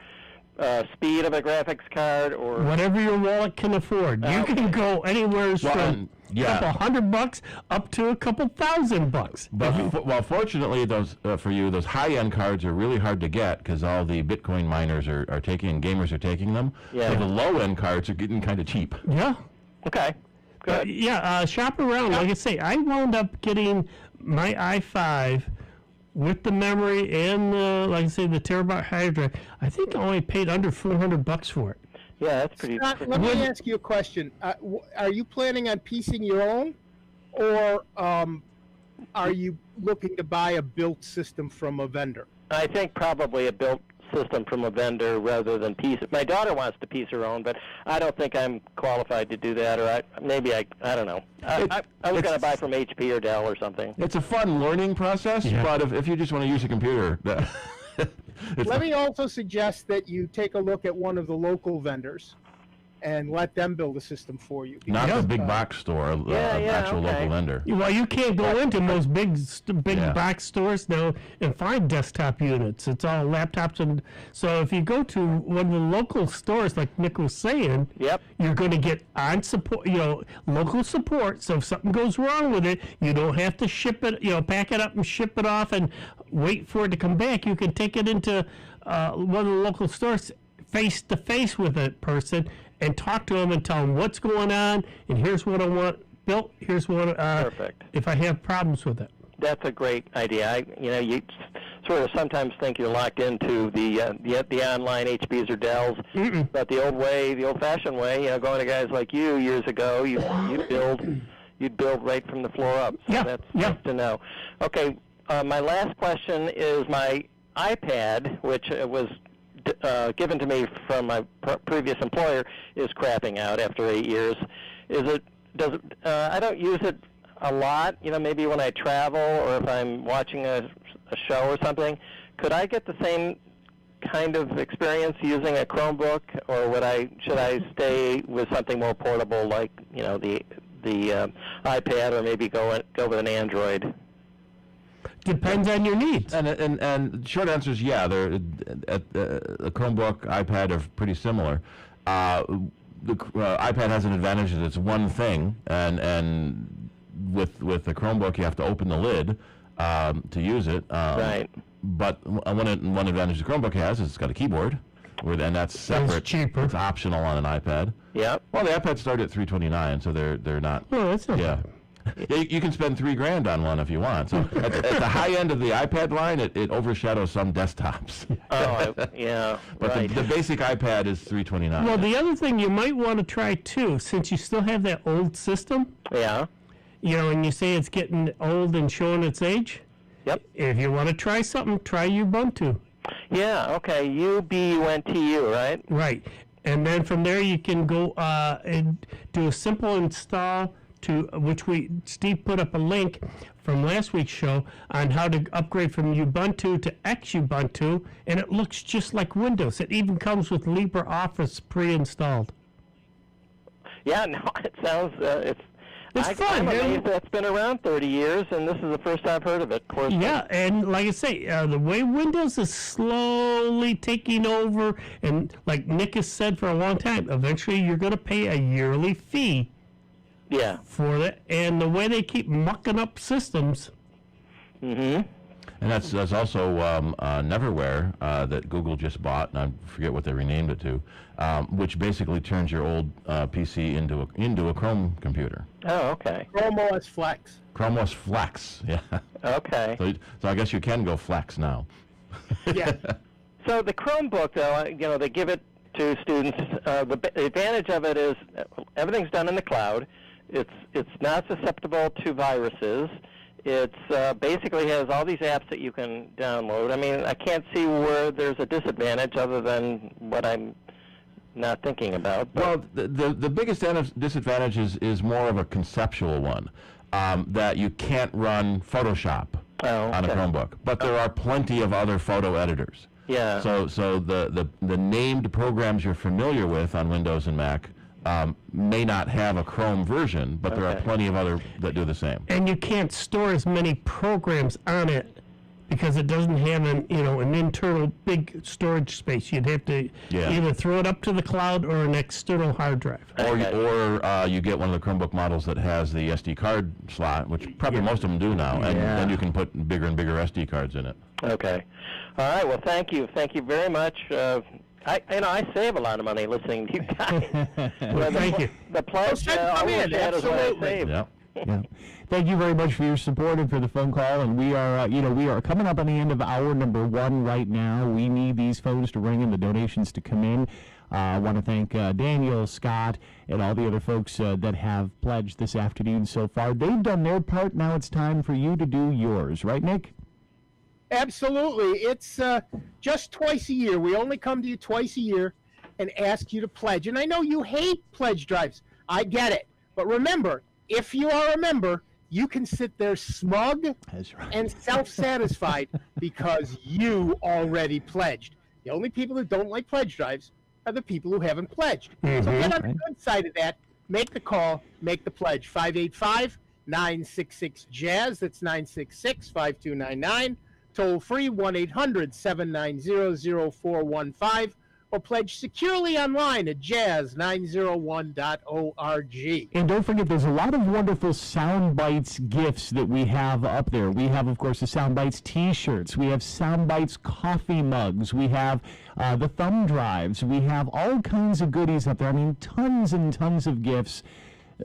speed of a graphics card or whatever your wallet can afford? You can go anywhere from a couple $100 up to a couple $1,000. But fortunately, those for you, those high-end cards are really hard to get because all the Bitcoin miners are taking, gamers are taking them. Yeah. So the low-end cards are getting kind of cheap. Yeah. Okay. Good. Shop around. Like I say, I wound up getting my i5 with the memory and like I say, the terabyte hard drive. I think I only paid under $400 for it. Yeah, that's pretty. Scott, let me ask you a question. Are you planning on piecing your own, or are you looking to buy a built system from a vendor? I think probably a built system from a vendor rather than piece it. My daughter wants to piece her own, but I don't think I'm qualified to do that, or I don't know. I was going to buy from HP or Dell or something. It's a fun learning process, but if you just want to use a computer, let me also suggest that you take a look at one of the local vendors and let them build a system for you. Not Because, the big box store, actual local vendor. Well, you can't go into most big Yeah. box stores now and find desktop units. It's all laptops, and so if you go to one of the local stores, like Nick was saying, you're going to get on support, local support. So if something goes wrong with it, you don't have to ship it, pack it up and ship it off and wait for it to come back. You can take it into one of the local stores face to face with a person and talk to them and tell them what's going on, and here's what I want built. Here's what Perfect. If I have problems with it. That's a great idea. You sort of sometimes think you're locked into the online HPs or Dells, but the old-fashioned way, going to guys like you years ago, you'd build right from the floor up. So that's nice to know. Okay, my last question is my iPad, which was given to me from my previous employer, is crapping out after 8 years. I don't use it a lot, maybe when I travel or if I'm watching a show or something. Could I get the same kind of experience using a Chromebook, or should I stay with something more portable like, the iPad, or maybe go with an Android? Depends on your needs. And short answer is the Chromebook, iPad are pretty similar. The iPad has an advantage that it's one thing, and with the Chromebook you have to open the lid to use it. Right. But one advantage the Chromebook has is it's got a keyboard, and that's separate. It's cheaper. It's optional on an iPad. Yeah. Well, the iPads start at $329, so they're not. Oh, that's not bad. You can spend $3,000 on one if you want. So at the high end of the iPad line, it overshadows some desktops. Yeah. But right. the basic iPad is $329. Well, the other thing you might want to try too, since you still have that old system. Yeah. And you say it's getting old and showing its age. Yep. If you want to try something, try Ubuntu. Yeah. Okay. UBUNTU, right? Right. And then from there you can go and do a simple install. Which Steve put up a link from last week's show on how to upgrade from Ubuntu to Xubuntu, and it looks just like Windows. It even comes with LibreOffice pre-installed. Yeah, no, it sounds it's fun. I'm amazed that's been around 30 years, and this is the first I've heard of it. Of course. Yeah, and like I say, the way Windows is slowly taking over, and like Nick has said for a long time, eventually you're going to pay a yearly fee. Yeah. For it, and the way they keep mucking up systems. Mm-hmm. And that's also Neverware that Google just bought, and I forget what they renamed it to, which basically turns your old PC into a Chrome computer. Oh, okay. Chrome OS Flex. Chrome OS Flex, yeah. Okay. So I guess you can go Flex now. Yeah. So the Chromebook, though, they give it to students. The advantage of it is everything's done in the cloud. It's not susceptible to viruses. It's basically has all these apps that you can download. I mean, I can't see where there's a disadvantage other than what I'm not thinking about. Well, the biggest disadvantage is more of a conceptual one, that you can't run Photoshop on a Chromebook. But there are plenty of other photo editors. Yeah. So the named programs you're familiar with on Windows and Mac may not have a Chrome version, but there are plenty of other that do the same. And you can't store as many programs on it because it doesn't have an internal big storage space. You'd have to either throw it up to the cloud or an external hard drive. Or you get one of the Chromebook models that has the SD card slot, which probably most of them do now, and then you can put bigger and bigger SD cards in it. Okay. All right. Well, thank you. Thank you very much. I save a lot of money listening to you guys. Thank you. The pledge always shadows what I save. Yeah. Thank you very much for your support and for the phone call. And we are, we are coming up on the end of hour number 1 right now. We need these phones to ring and the donations to come in. I want to thank Daniel, Scott, and all the other folks that have pledged this afternoon so far. They've done their part. Now it's time for you to do yours. Right, Nick? Absolutely. It's just twice a year. We only come to you twice a year and ask you to pledge. And I know you hate pledge drives. I get it. But remember, if you are a member, you can sit there smug and self-satisfied because you already pledged. The only people that don't like pledge drives are the people who haven't pledged. So get on the good side of that. Make the call. Make the pledge. 585-966-JAZZ. That's 966-5299. Toll free 1-800-790-0415. Or pledge securely online at jazz901.org. And don't forget, there's a lot of wonderful Soundbites gifts that we have up there. We have, of course, the Soundbites t-shirts. We have Soundbites coffee mugs. We have the thumb drives. We have all kinds of goodies up there. I mean, tons and tons of gifts.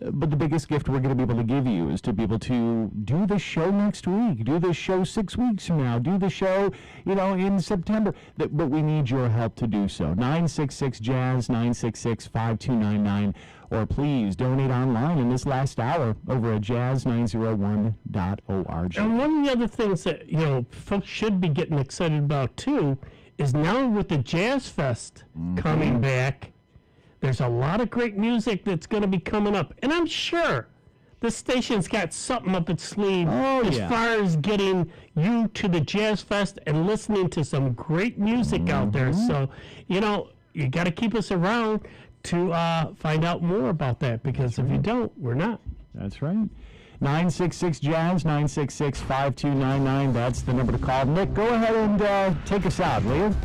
But the biggest gift we're going to be able to give you is to be able to do the show next week, do the show 6 weeks from now, do the show, in September. But we need your help to do so. 966-JAZZ, 966-5299, or please donate online in this last hour over at jazz901.org. And one of the other things that, folks should be getting excited about, too, is now with the Jazz Fest coming back, there's a lot of great music that's going to be coming up. And I'm sure the station's got something up its sleeve as far as getting you to the Jazz Fest and listening to some great music out there. So, you got to keep us around to find out more about that, because if you don't, we're not. That's right. 966-JAZZ, 966-5299. That's the number to call. Nick, go ahead and take us out, will you?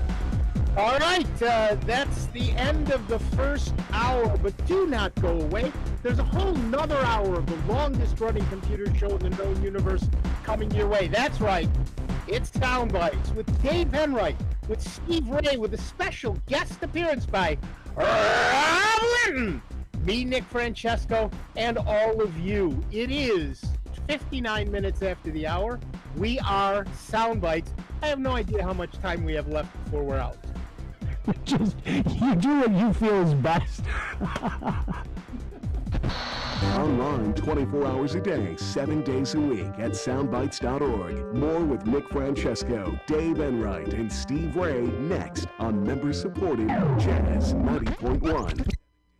All right, that's the end of the first hour, but do not go away. There's a whole nother hour of the longest running computer show in the known universe coming your way. That's right, it's Soundbites with Dave Enright, with Steve Ray, with a special guest appearance by Rob Linton, me, Nick Francesco, and all of you. It is 59 minutes after the hour. We are Soundbites. I have no idea how much time we have left before we're out. Just, you do what you feel is best. Online 24 hours a day, 7 days a week at soundbites.org. More with Nick Francesco, Dave Enright, and Steve Ray next on member-supported Jazz 90.1.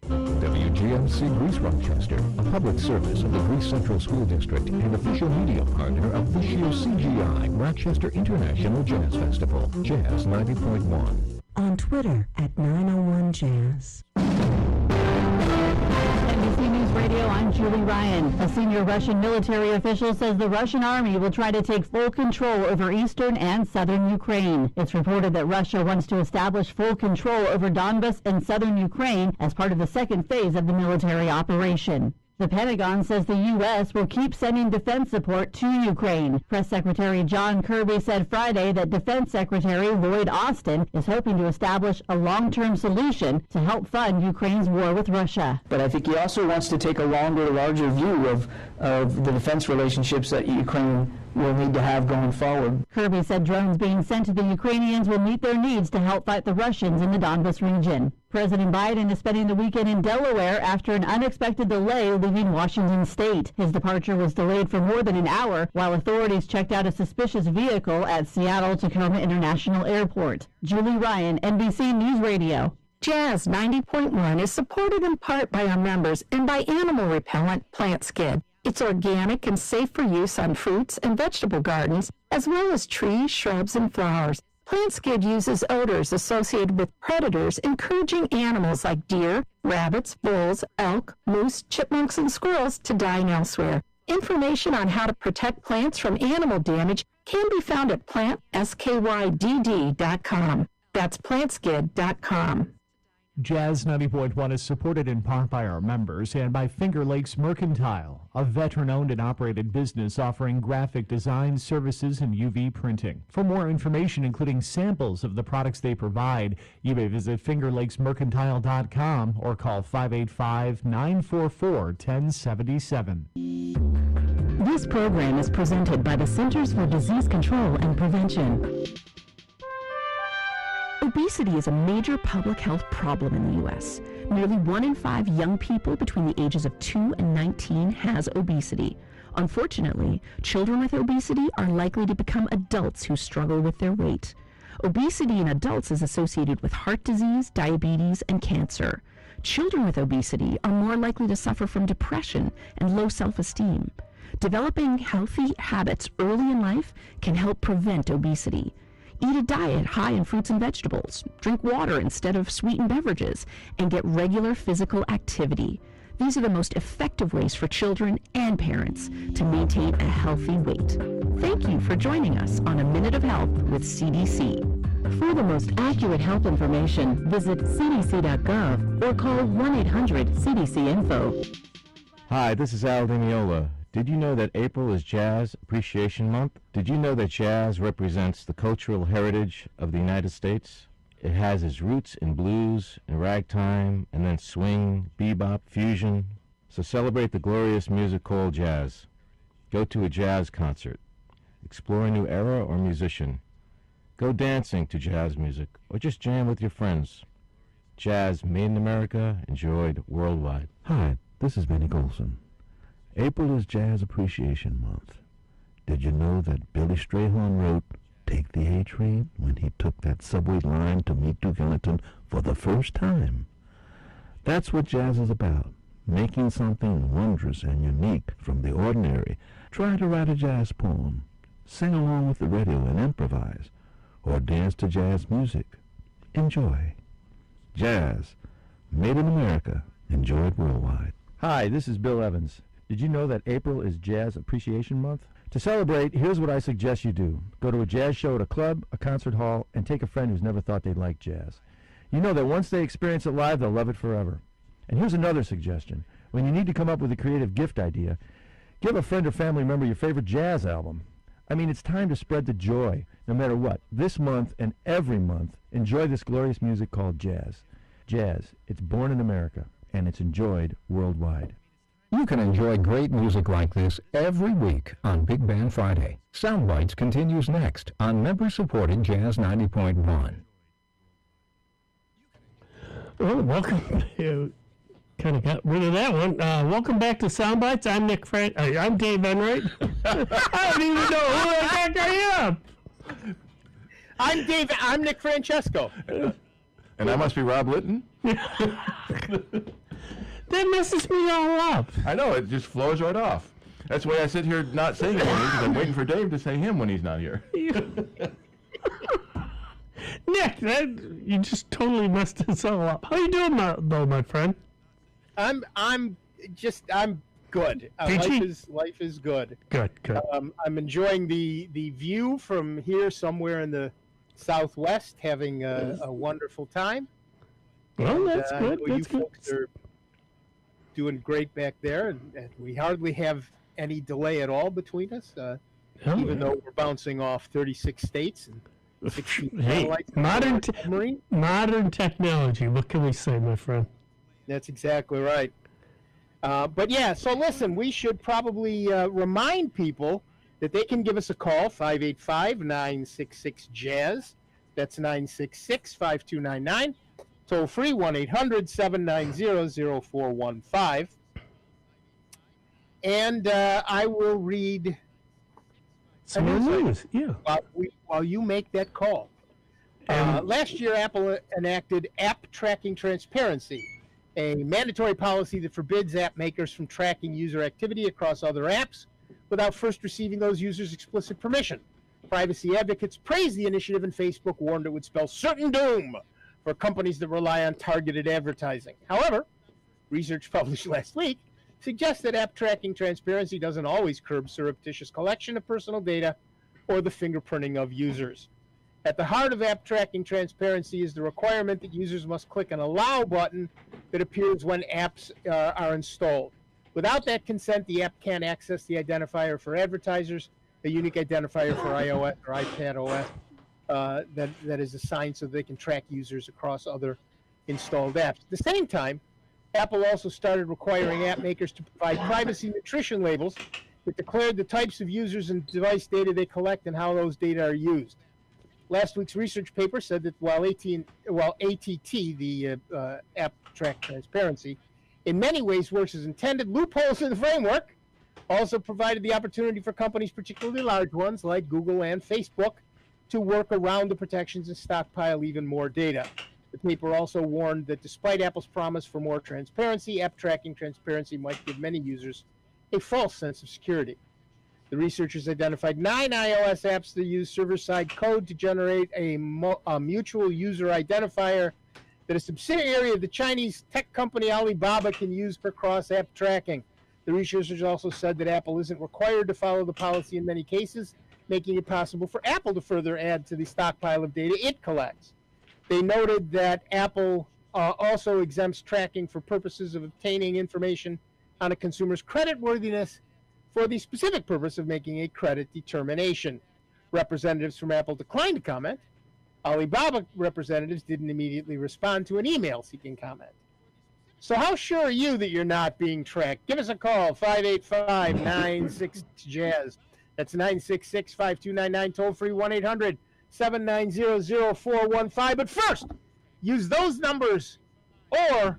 WGMC Greece Rochester, a public service of the Greece Central School District and official media partner of this year's CGI Rochester International Jazz Festival, Jazz 90.1. On Twitter at 901jazz. NBC News Radio, I'm Julie Ryan. A senior Russian military official says the Russian army will try to take full control over eastern and southern Ukraine. It's reported that Russia wants to establish full control over Donbas and southern Ukraine as part of the second phase of the military operation. The Pentagon says the U.S. will keep sending defense support to Ukraine. Press Secretary John Kirby said Friday that Defense Secretary Lloyd Austin is hoping to establish a long-term solution to help fund Ukraine's war with Russia. But I think he also wants to take a longer, larger view of the defense relationships that Ukraine will need to have going forward. Kirby said drones being sent to the Ukrainians will meet their needs to help fight the Russians in the Donbas region. President Biden is spending the weekend in Delaware after an unexpected delay leaving Washington state. His departure was delayed for more than an hour while authorities checked out a suspicious vehicle at Seattle-Tacoma International Airport. Julie Ryan, NBC News Radio. Jazz 90.1 is supported in part by our members and by animal repellent Plant Skid. It's organic and safe for use on fruits and vegetable gardens, as well as trees, shrubs, and flowers. Plant Skid uses odors associated with predators, encouraging animals like deer, rabbits, bulls, elk, moose, chipmunks, and squirrels to dine elsewhere. Information on how to protect plants from animal damage can be found at plantskydd.com. That's plantskid.com. Jazz 90.1 is supported in part by our members and by Finger Lakes Mercantile, a veteran-owned and operated business offering graphic design services and UV printing. For more information, including samples of the products they provide, you may visit fingerlakesmercantile.com or call 585-944-1077. This program is presented by the Centers for Disease Control and Prevention. Obesity is a major public health problem in the U.S. Nearly 1 in 5 young people between the ages of 2 and 19 has obesity. Unfortunately, children with obesity are likely to become adults who struggle with their weight. Obesity in adults is associated with heart disease, diabetes, and cancer. Children with obesity are more likely to suffer from depression and low self-esteem. Developing healthy habits early in life can help prevent obesity. Eat a diet high in fruits and vegetables. Drink water instead of sweetened beverages. And get regular physical activity. These are the most effective ways for children and parents to maintain a healthy weight. Thank you for joining us on A Minute of Health with CDC. For the most accurate health information, visit cdc.gov or call 1-800-CDC-INFO. Hi, this is Al Dimiola. Did you know that April is Jazz Appreciation Month? Did you know that jazz represents the cultural heritage of the United States? It has its roots in blues and ragtime, and then swing, bebop, fusion. So celebrate the glorious music called jazz. Go to a jazz concert. Explore a new era or musician. Go dancing to jazz music, or just jam with your friends. Jazz made in America, enjoyed worldwide. Hi, this is Benny Golson. April is Jazz Appreciation Month. Did you know that Billy Strayhorn wrote Take the A Train when he took that subway line to meet Duke Ellington for the first time? That's what jazz is about, making something wondrous and unique from the ordinary. Try to write a jazz poem, sing along with the radio and improvise, or dance to jazz music. Enjoy. Jazz, made in America, enjoyed worldwide. Hi, this is Bill Evans. Did you know that April is Jazz Appreciation Month? To celebrate, here's what I suggest you do. Go to a jazz show at a club, a concert hall, and take a friend who's never thought they'd like jazz. You know that once they experience it live, they'll love it forever. And here's another suggestion. When you need to come up with a creative gift idea, give a friend or family member your favorite jazz album. I mean, it's time to spread the joy, no matter what. This month and every month, enjoy this glorious music called jazz. Jazz, it's born in America, and it's enjoyed worldwide. You can enjoy great music like this every week on Big Band Friday. Soundbites continues next on member-supported Jazz 90.1. Well, welcome. Kind of got rid of that one. Welcome back to Soundbites. I'm I'm Dave Enright. I don't even know who the heck I am. I'm Nick Francesco. And I must be Rob Litton? That messes me all up. I know, it just flows right off. That's why I sit here not saying anything, because I'm waiting for Dave to say him when he's not here. Nick, you just totally messed us all up. How you doing, my friend? I'm good. Life is good. Good. I'm enjoying the view from here somewhere in the Southwest, having a wonderful time. Well, that's good. You folks are doing great back there, and we hardly have any delay at all between us, even though we're bouncing off 36 states and 16 satellites. Modern technology. What can we say, my friend? That's exactly right. But yeah, so listen, we should probably remind people that they can give us a call, 585-966-JAZZ. That's 966-5299. Toll free, 1-800-790-0415. And I will read some news. Yeah. While you make that call. Last year, Apple enacted App Tracking Transparency, a mandatory policy that forbids app makers from tracking user activity across other apps without first receiving those users' explicit permission. Privacy advocates praised the initiative, and Facebook warned it would spell certain doom for companies that rely on targeted advertising. However, research published last week suggests that app tracking transparency doesn't always curb surreptitious collection of personal data or the fingerprinting of users. At the heart of app tracking transparency is the requirement that users must click an Allow button that appears when apps are installed. Without that consent, the app can't access the identifier for advertisers, a unique identifier for iOS or iPadOS that is assigned so they can track users across other installed apps. At the same time, Apple also started requiring app makers to provide privacy nutrition labels that declared the types of users and device data they collect and how those data are used. Last week's research paper said that while ATT, the App Track Transparency, in many ways works as intended, loopholes in the framework also provided the opportunity for companies, particularly large ones like Google and Facebook, to work around the protections and stockpile even more data. The paper also warned that despite Apple's promise for more transparency, app tracking transparency might give many users a false sense of security. The researchers identified 9 iOS apps that use server-side code to generate a mutual user identifier that a subsidiary of the Chinese tech company Alibaba can use for cross-app tracking. The researchers also said that Apple isn't required to follow the policy in many cases, making it possible for Apple to further add to the stockpile of data it collects. They noted that Apple also exempts tracking for purposes of obtaining information on a consumer's creditworthiness for the specific purpose of making a credit determination. Representatives from Apple declined to comment. Alibaba representatives didn't immediately respond to an email seeking comment. So how sure are you that you're not being tracked? Give us a call, 585-966-JAZZ. That's 966-5299, toll-free 1-800-790-0415. But first, use those numbers or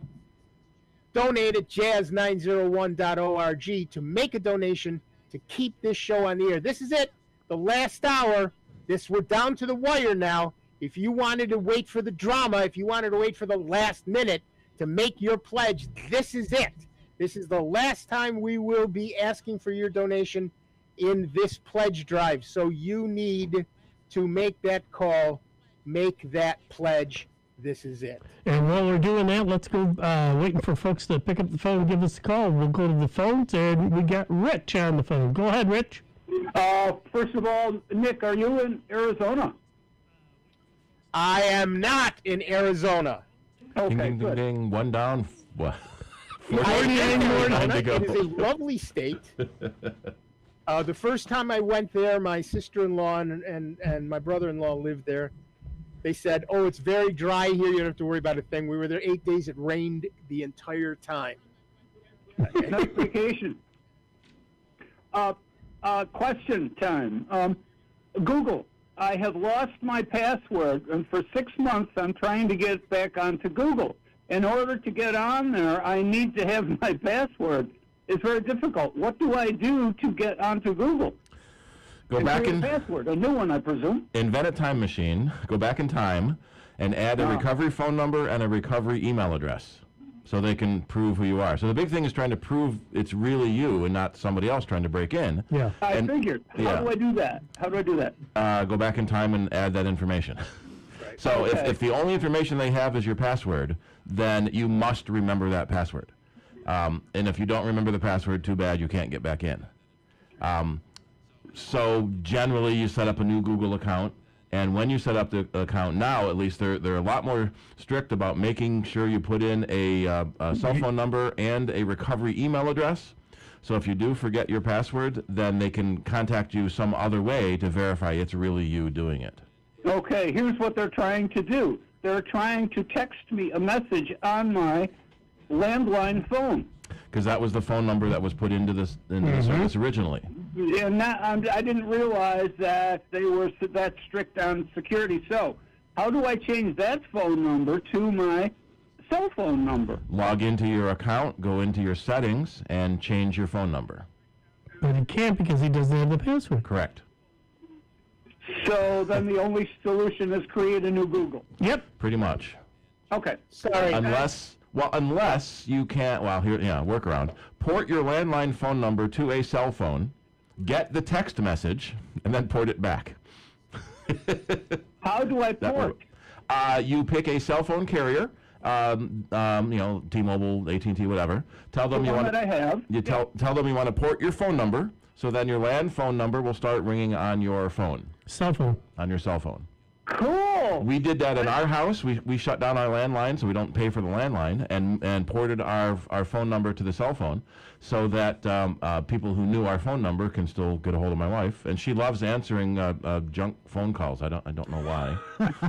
donate at jazz901.org to make a donation to keep this show on the air. This is it, the last hour. We're down to the wire now. If you wanted to wait for the drama, if you wanted to wait for the last minute to make your pledge, this is it. This is the last time we will be asking for your donation in this pledge drive. So you need to make that call, make that pledge. This is it. And while we're doing that, let's go waiting for folks to pick up the phone and give us a call. We'll go to the phones, and we got Rich on the phone. Go ahead, Rich. First of all, Nick, are you in Arizona? I am not in Arizona. Okay, ding, ding, good. ding, ding. One down. What? I am in Arizona. to go. It is a lovely state. The first time I went there, my sister-in-law and my brother-in-law lived there. They said, "Oh, it's very dry here. You don't have to worry about a thing." We were there 8 days. It rained the entire time. Nice vacation. Question time. Google. I have lost my password, and for 6 months I'm trying to get back onto Google. In order to get on there, I need to have my password. It's very difficult. What do I do to get onto Google? Go back and password, a new one, I presume. Invent a time machine. Go back in time, and add a recovery phone number and a recovery email address, so they can prove who you are. So the big thing is trying to prove it's really you and not somebody else trying to break in. Yeah. I figured. How do I do that? How do I do that? Go back in time and add that information. So if the only information they have is your password, then you must remember that password. And if you don't remember the password, too bad, you can't get back in. So generally, you set up a new Google account. And when you set up the account now, at least they're a lot more strict about making sure you put in a cell phone number and a recovery email address. So if you do forget your password, then they can contact you some other way to verify it's really you doing it. Okay, here's what they're trying to do. They're trying to text me a message on my landline phone. Because that was the phone number that was put into the service originally. And I didn't realize that they were that strict on security. So how do I change that phone number to my cell phone number? Log into your account, go into your settings, and change your phone number. But he can't because he doesn't have the password. Correct. So then the only solution is create a new Google. Yep. Pretty much. Okay. Sorry. Unless you can't, workaround. Port your landline phone number to a cell phone, get the text message, and then port it back. How do I port? You pick a cell phone carrier, T-Mobile, AT&T, whatever. Tell them the you one want. that I have. You tell them you want to port your phone number, so then your land phone number will start ringing on your phone. Cell phone. On your cell phone. Cool. We did that in our house. We shut down our landline so we don't pay for the landline, and ported our phone number to the cell phone, so that people who knew our phone number can still get a hold of my wife. And she loves answering junk phone calls. I don't know why.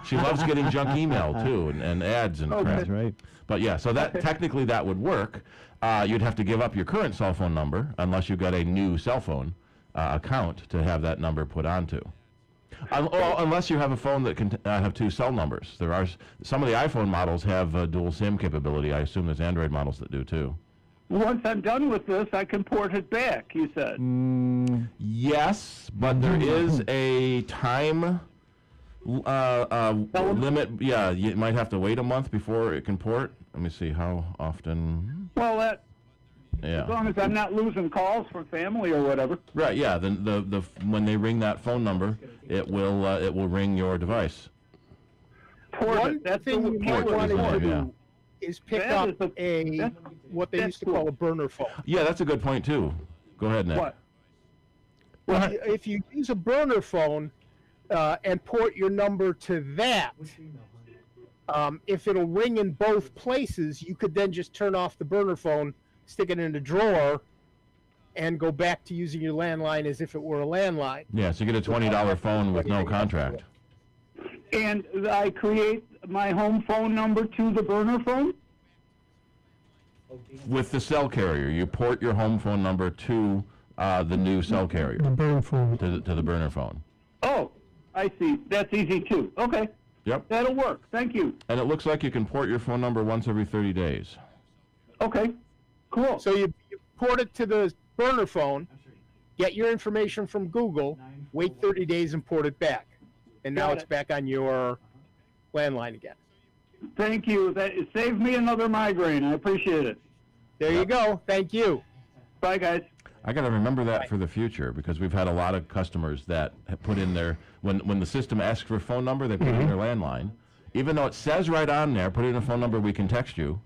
She loves getting junk email too, and ads and crap. That's right. But yeah, so that technically that would work. You'd have to give up your current cell phone number unless you got a new cell phone account to have that number put onto. Unless you have a phone that can have two cell numbers. There are some of the iPhone models have dual SIM capability. I assume there's Android models that do too. Once I'm done with this, I can port it back, you said. Yes, but there is a time limit. Yeah, you might have to wait a month before it can port. Let me see how often. Well, Yeah. As long as I'm not losing calls from family or whatever. Right. Yeah. The when they ring that phone number, it will ring your device. One thing you might want to do is pick up what they used to call a burner phone. Yeah, that's a good point too. Go ahead, Nick. What? Well, if you use a burner phone and port your number to that, if it'll ring in both places, you could then just turn off the burner phone, stick it in a drawer, and go back to using your landline as if it were a landline. Yeah, so you get a $20 phone with no contract. And I create my home phone number to the burner phone? With the cell carrier, you port your home phone number to the new cell carrier. The burner phone. To the burner phone. Oh, I see. That's easy too. Okay. Yep. That'll work. Thank you. And it looks like you can port your phone number once every 30 days. Okay. Cool. So you port it to the burner phone, get your information from Google, wait 30 days and port it back. And now it's back on your landline again. Thank you. That saved me another migraine. I appreciate it. There you go. Thank you. Bye, guys. I got to remember that for the future because we've had a lot of customers that have put in their, when the system asks for a phone number, they put in their landline. Even though it says right on there, put in a phone number, we can text you,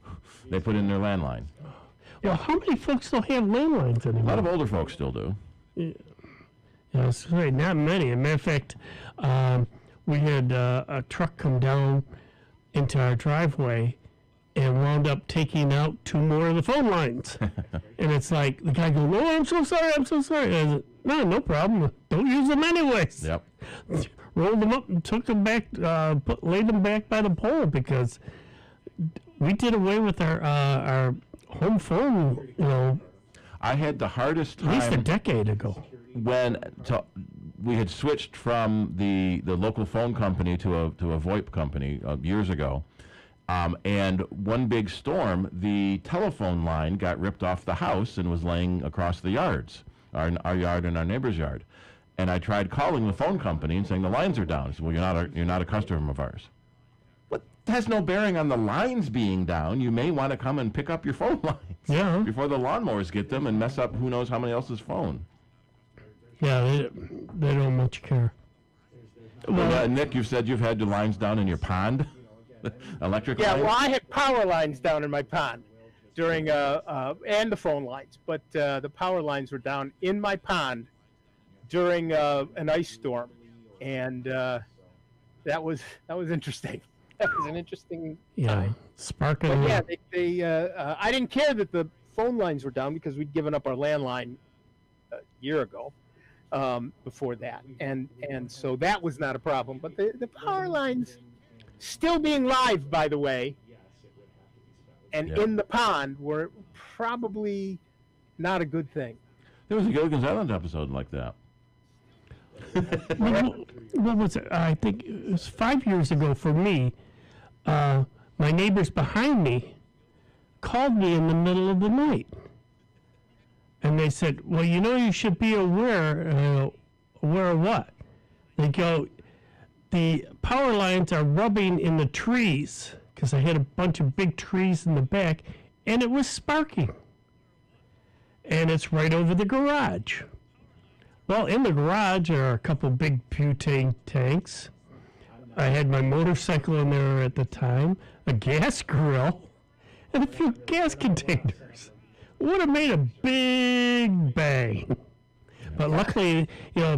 they put in their landline. Well, how many folks still have landlines anymore? A lot of older folks still do. Yeah, sorry, not many. As a matter of fact, we had a truck come down into our driveway and wound up taking out 2 more of the phone lines. And it's like, the guy goes, "No, I'm so sorry, I'm so sorry." I said, no problem. Don't use them anyways. Yep. Rolled them up and took them back, laid them back by the pole because we did away with our home phone, I had the hardest time. At least a decade ago. When we had switched from the local phone company to a VoIP company years ago. And one big storm, the telephone line got ripped off the house and was laying across the yards, our yard and our neighbor's yard. And I tried calling the phone company and saying the lines are down. I said, "Well, you're not a customer of ours." Well, that has no bearing on the lines being down. You may want to come and pick up your phone lines before the lawnmowers get them and mess up who knows how many else's phone. Yeah, they don't much care. Well, Nick, you've said you've had the lines down in your pond. Electric lines? Well, I had power lines down in my pond during and the phone lines, but the power lines were down in my pond during an ice storm, and that was interesting. That was an interesting time. Sparkling. But yeah, they I didn't care that the phone lines were down because we'd given up our landline a year ago. Before that, and so that was not a problem. But the power lines still being live, by the way, and in the pond were probably not a good thing. There was a Gilligan's Island episode like that. What was it? I think it was 5 years ago for me. My neighbors behind me called me in the middle of the night. And they said, "Well, you should be aware." Aware of what? They go, "The power lines are rubbing in the trees," because I had a bunch of big trees in the back, and it was sparking. And it's right over the garage. Well, in the garage are a couple big butane tanks. I had my motorcycle in there at the time, a gas grill, and a few gas containers. Would have made a big bang. But luckily,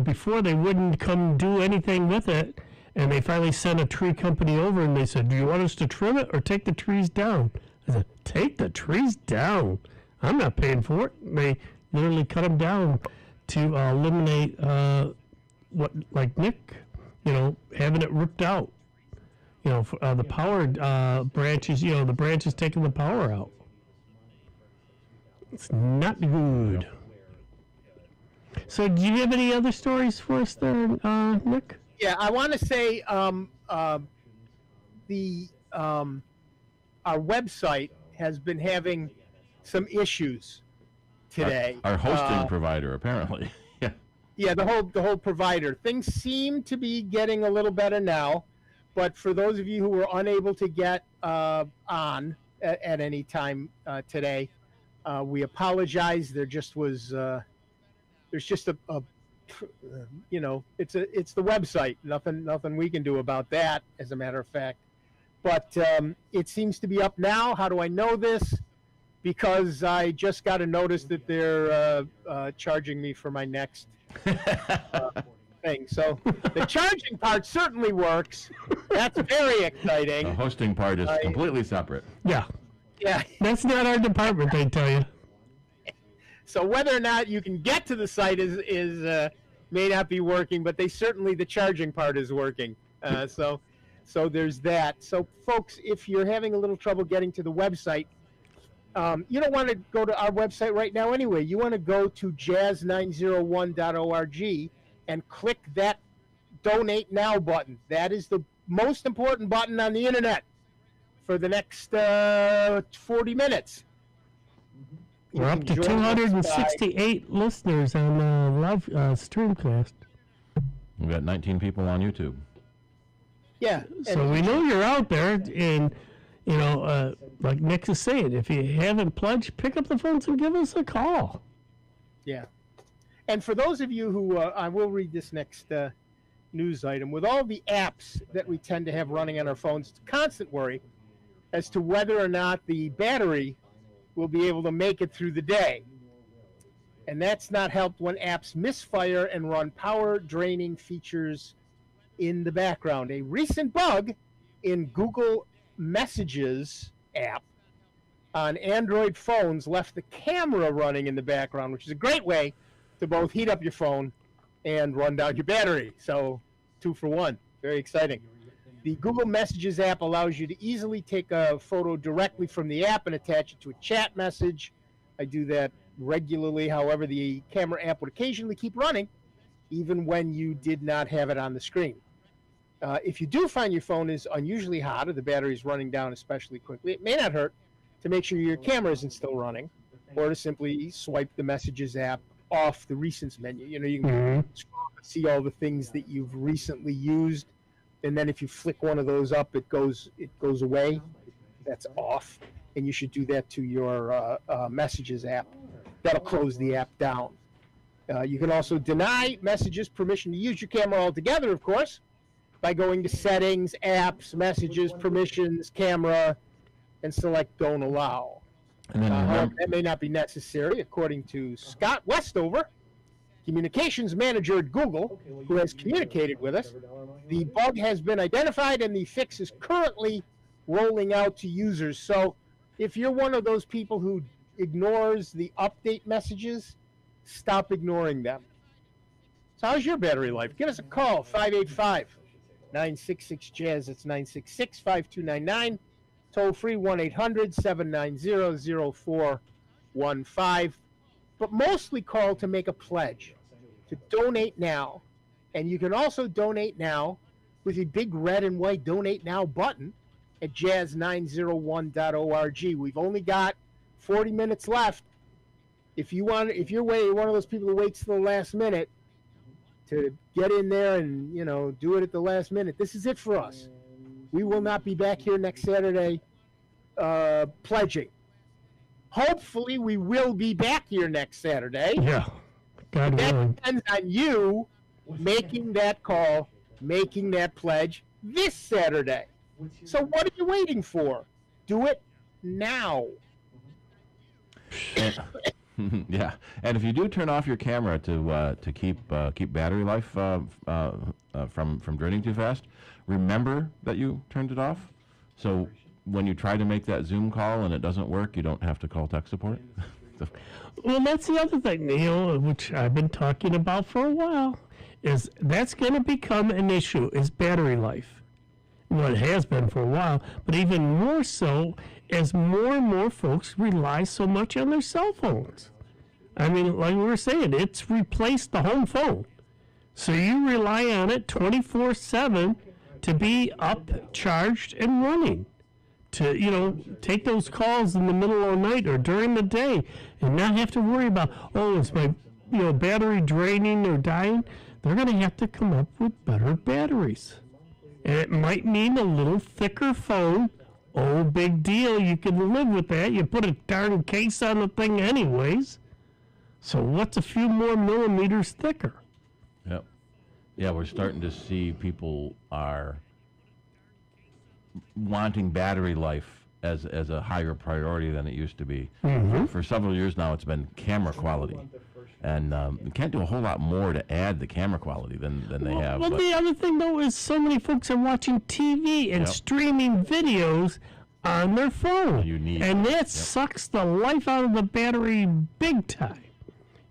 before they wouldn't come do anything with it, and they finally sent a tree company over and they said, "Do you want us to trim it or take the trees down?" I said, "Take the trees down. I'm not paying for it." And they literally cut them down to eliminate what, like Nick, having it ripped out. The power branches, the branches taking the power out. It's not good. So, do you have any other stories for us there, Nick? Yeah, I want to say our website has been having some issues today. Our hosting provider, apparently. Yeah. Yeah, the whole provider. Things seem to be getting a little better now, but for those of you who were unable to get on at any time today, We apologize. There just was there's just a you know, it's the website. Nothing we can do about that, as a matter of fact. But it seems to be up now. How do I know this? Because I just got a notice that they're charging me for my next thing. So the charging part certainly works. That's very exciting. The hosting part is completely separate. Yeah. Yeah. That's not our department, they tell you. So whether or not you can get to the site is may not be working, but the charging part is working. So there's that. So folks, if you're having a little trouble getting to the website, you don't want to go to our website right now anyway. You want to go to jazz901.org and click that Donate Now button. That is the most important button on the internet for the next 40 minutes. We're up to 268 listeners on live Streamcast. We've got 19 people on YouTube. Yeah. So we know you're out there, and you know, like Nick is saying, if you haven't pledged, pick up the phones and give us a call. Yeah. And for those of you who, I will read this next news item. With all the apps that we tend to have running on our phones, it's a constant worry as to whether or not the battery will be able to make it through the day. And that's not helped when apps misfire and run power-draining features in the background. A recent bug in Google Messages app on Android phones left the camera running in the background, which is a great way to both heat up your phone and run down your battery. So 2 for 1. Very exciting. The Google Messages app allows you to easily take a photo directly from the app and attach it to a chat message. I do that regularly. However, the camera app would occasionally keep running even when you did not have it on the screen. If you do find your phone is unusually hot or the battery is running down especially quickly, it may not hurt to make sure your camera isn't still running, or to simply swipe the Messages app off the Recents menu. You know, you can see all the things that you've recently used, and then if you flick one of those up, it goes away. That's off, and you should do that to your Messages app. That'll close the app down. You can also deny Messages permission to use your camera altogether, of course, by going to Settings, Apps, Messages, Permissions, Camera, and select Don't Allow. And then that may not be necessary, according to Scott Westover, Communications Manager at Google, who has communicated with us. The bug has been identified, and the fix is currently rolling out to users. So if you're one of those people who ignores the update messages, stop ignoring them. So how's your battery life? Give us a call, 585-966-JAZZ. It's 966-5299. Toll free, 1-800-790-0415. But mostly call to make a pledge, to donate now. And you can also donate now with a big red and white Donate Now button at jazz901.org. We've only got 40 minutes left. If you're one of those people who waits till the last minute to get in there and, you know, do it at the last minute, this is it for us. We will not be back here next Saturday pledging. Hopefully, we will be back here next Saturday. Yeah, God willing. That depends on you making that call, making that pledge this Saturday. So what are you waiting for? Do it now. Yeah, and if you do turn off your camera to keep battery life from draining too fast, remember that you turned it off. So when you try to make that Zoom call and it doesn't work, you don't have to call tech support. Well, that's the other thing, Neil, which I've been talking about for a while, is that's going to become an issue, is battery life. Well, it has been for a while, but even more so as more and more folks rely so much on their cell phones. I mean, like we were saying, it's replaced the home phone. So you rely on it 24/7 to be up, charged, and running. To, you know, take those calls in the middle of the night or during the day and not have to worry about, oh, is my, you know, battery draining or dying? They're going to have to come up with better batteries. And it might mean a little thicker phone Oh, big deal. You can live with that. You put a darn case on the thing anyways. So what's a few more millimeters thicker? Yep. Yeah, we're starting to see people are wanting battery life as a higher priority than it used to be. Mhm. For several years now, it's been camera quality. And you can't do a whole lot more to add the camera quality than they have. Well, but the other thing, though, is so many folks are watching TV and Yep. streaming videos on their phone. And that sucks the life out of the battery big time.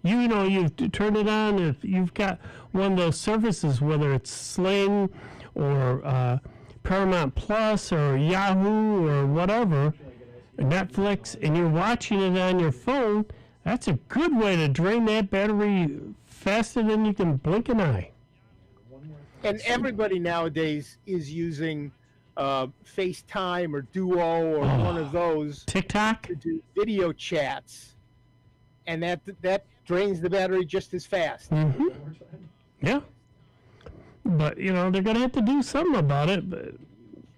You know, you turn it on if you've got one of those services, whether it's Sling or Paramount Plus or Yahoo or whatever, Netflix, and you're watching it on your phone. That's a good way to drain that battery faster than you can blink an eye. And everybody nowadays is using FaceTime or Duo or one of those TikTok to do video chats, and that drains the battery just as fast. Mm-hmm. Yeah. But, you know, they're going to have to do something about it, but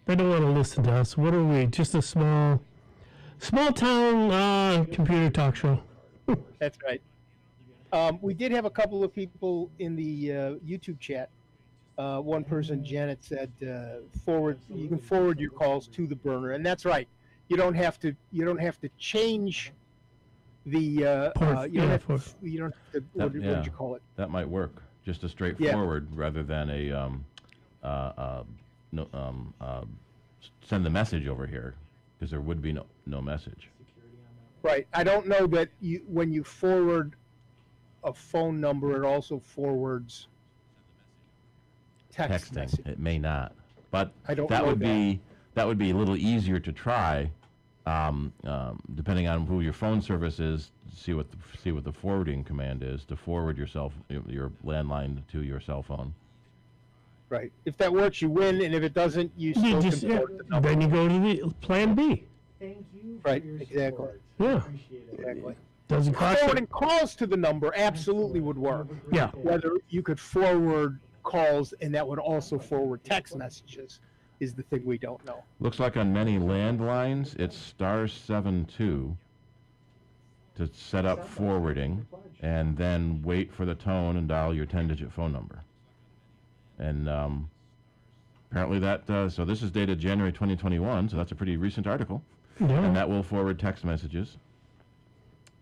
they don't want to listen to us. What are we? Just a small town computer talk show. That's right. We did have a couple of people in the YouTube chat. One person, Janet, said you can forward your calls to the burner, and that's right. You don't have to change the you don't have to what did you call it? That might work. Just a straightforward rather than send the message over here, because there would be no message. Right. I don't know that when you forward a phone number, it also forwards text Texting. message. It may not, but I don't that know would be a little easier to try, depending on who your phone service is. See what the forwarding command is to forward your landline to your cell phone. Right. If that works, you win, and if it doesn't, you still can forward the number. Then you go to the plan B. Right. Exactly. Yeah. Exactly. Doesn't cost Forwarding calls to the number absolutely would work. Yeah. Whether you could forward calls and that would also forward text messages is the thing we don't know. Looks like on many landlines, it's *72 to set up forwarding, and then wait for the tone and dial your 10-digit phone number. And apparently so this is dated January 2021, so that's a pretty recent article. Yeah. And that will forward text messages.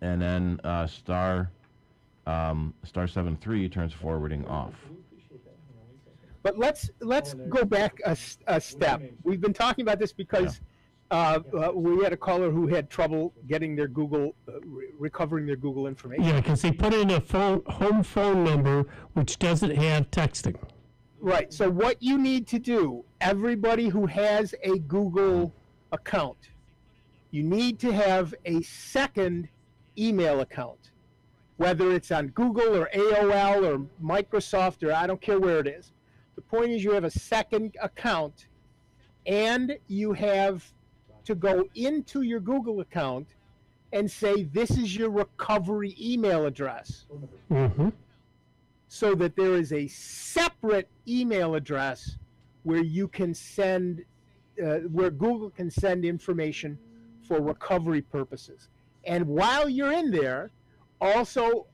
And then *73 turns forwarding off. But let's go back a step. We've been talking about this because we had a caller who had trouble getting their Google, recovering their Google information. Yeah, because they put in a home phone number which doesn't have texting. Right. So what you need to do, everybody who has a Google account, you need to have a second email account, whether it's on Google or AOL or Microsoft or I don't care where it is. The point is you have a second account, and you have to go into your Google account and say, this is your recovery email address. Mm-hmm. So that there is a separate email address where you can send, where Google can send information for recovery purposes. And while you're in there, also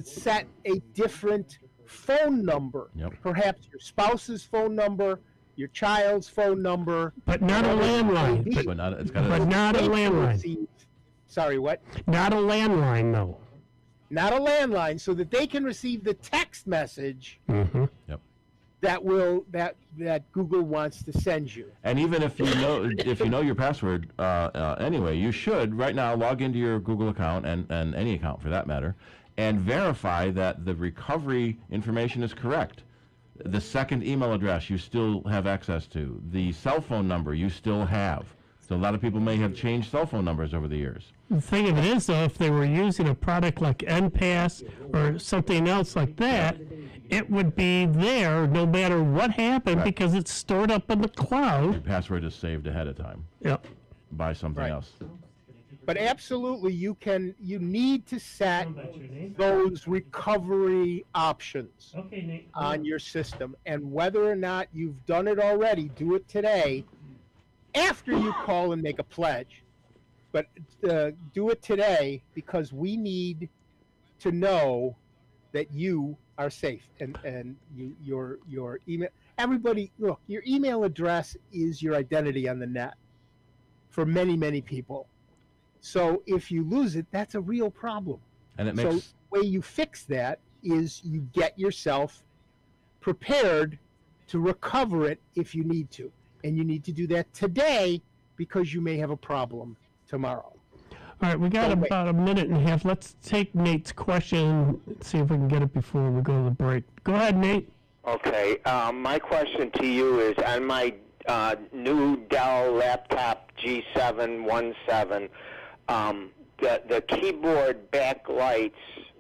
set a different phone number. Yep. Perhaps your spouse's phone number, your child's phone number. But not a landline. But not a landline. Sorry, what? Not a landline, though. Not a landline, so that they can receive the text message Mm-hmm. Yep. that Google wants to send you. And even if you know your password anyway, you should right now log into your Google account and any account for that matter, and verify that the recovery information is correct. The second email address you still have access to. The cell phone number you still have. So a lot of people may have changed cell phone numbers over the years. The thing of it is, though, if they were using a product like NPass or something else like that, it would be there no matter what happened because it's stored up in the cloud. Your password is saved ahead of time. Yep. By something else. But absolutely, you need to set those recovery options on your system. And whether or not you've done it already, do it today. after you call and make a pledge. But do it today, because we need to know that you are safe, and your email. Everybody, look, your email address is your identity on the net for many, many people. So if you lose it, that's a real problem. And it So makes the way you fix that is you get yourself prepared to recover it if you need to. And you need to do that today, because you may have a problem tomorrow. All right, we got about a minute and a half. Let's take Nate's question and see if we can get it before we go to the break. Go ahead, Nate. Okay, my question to you is, on my new Dell laptop G717, the keyboard backlights,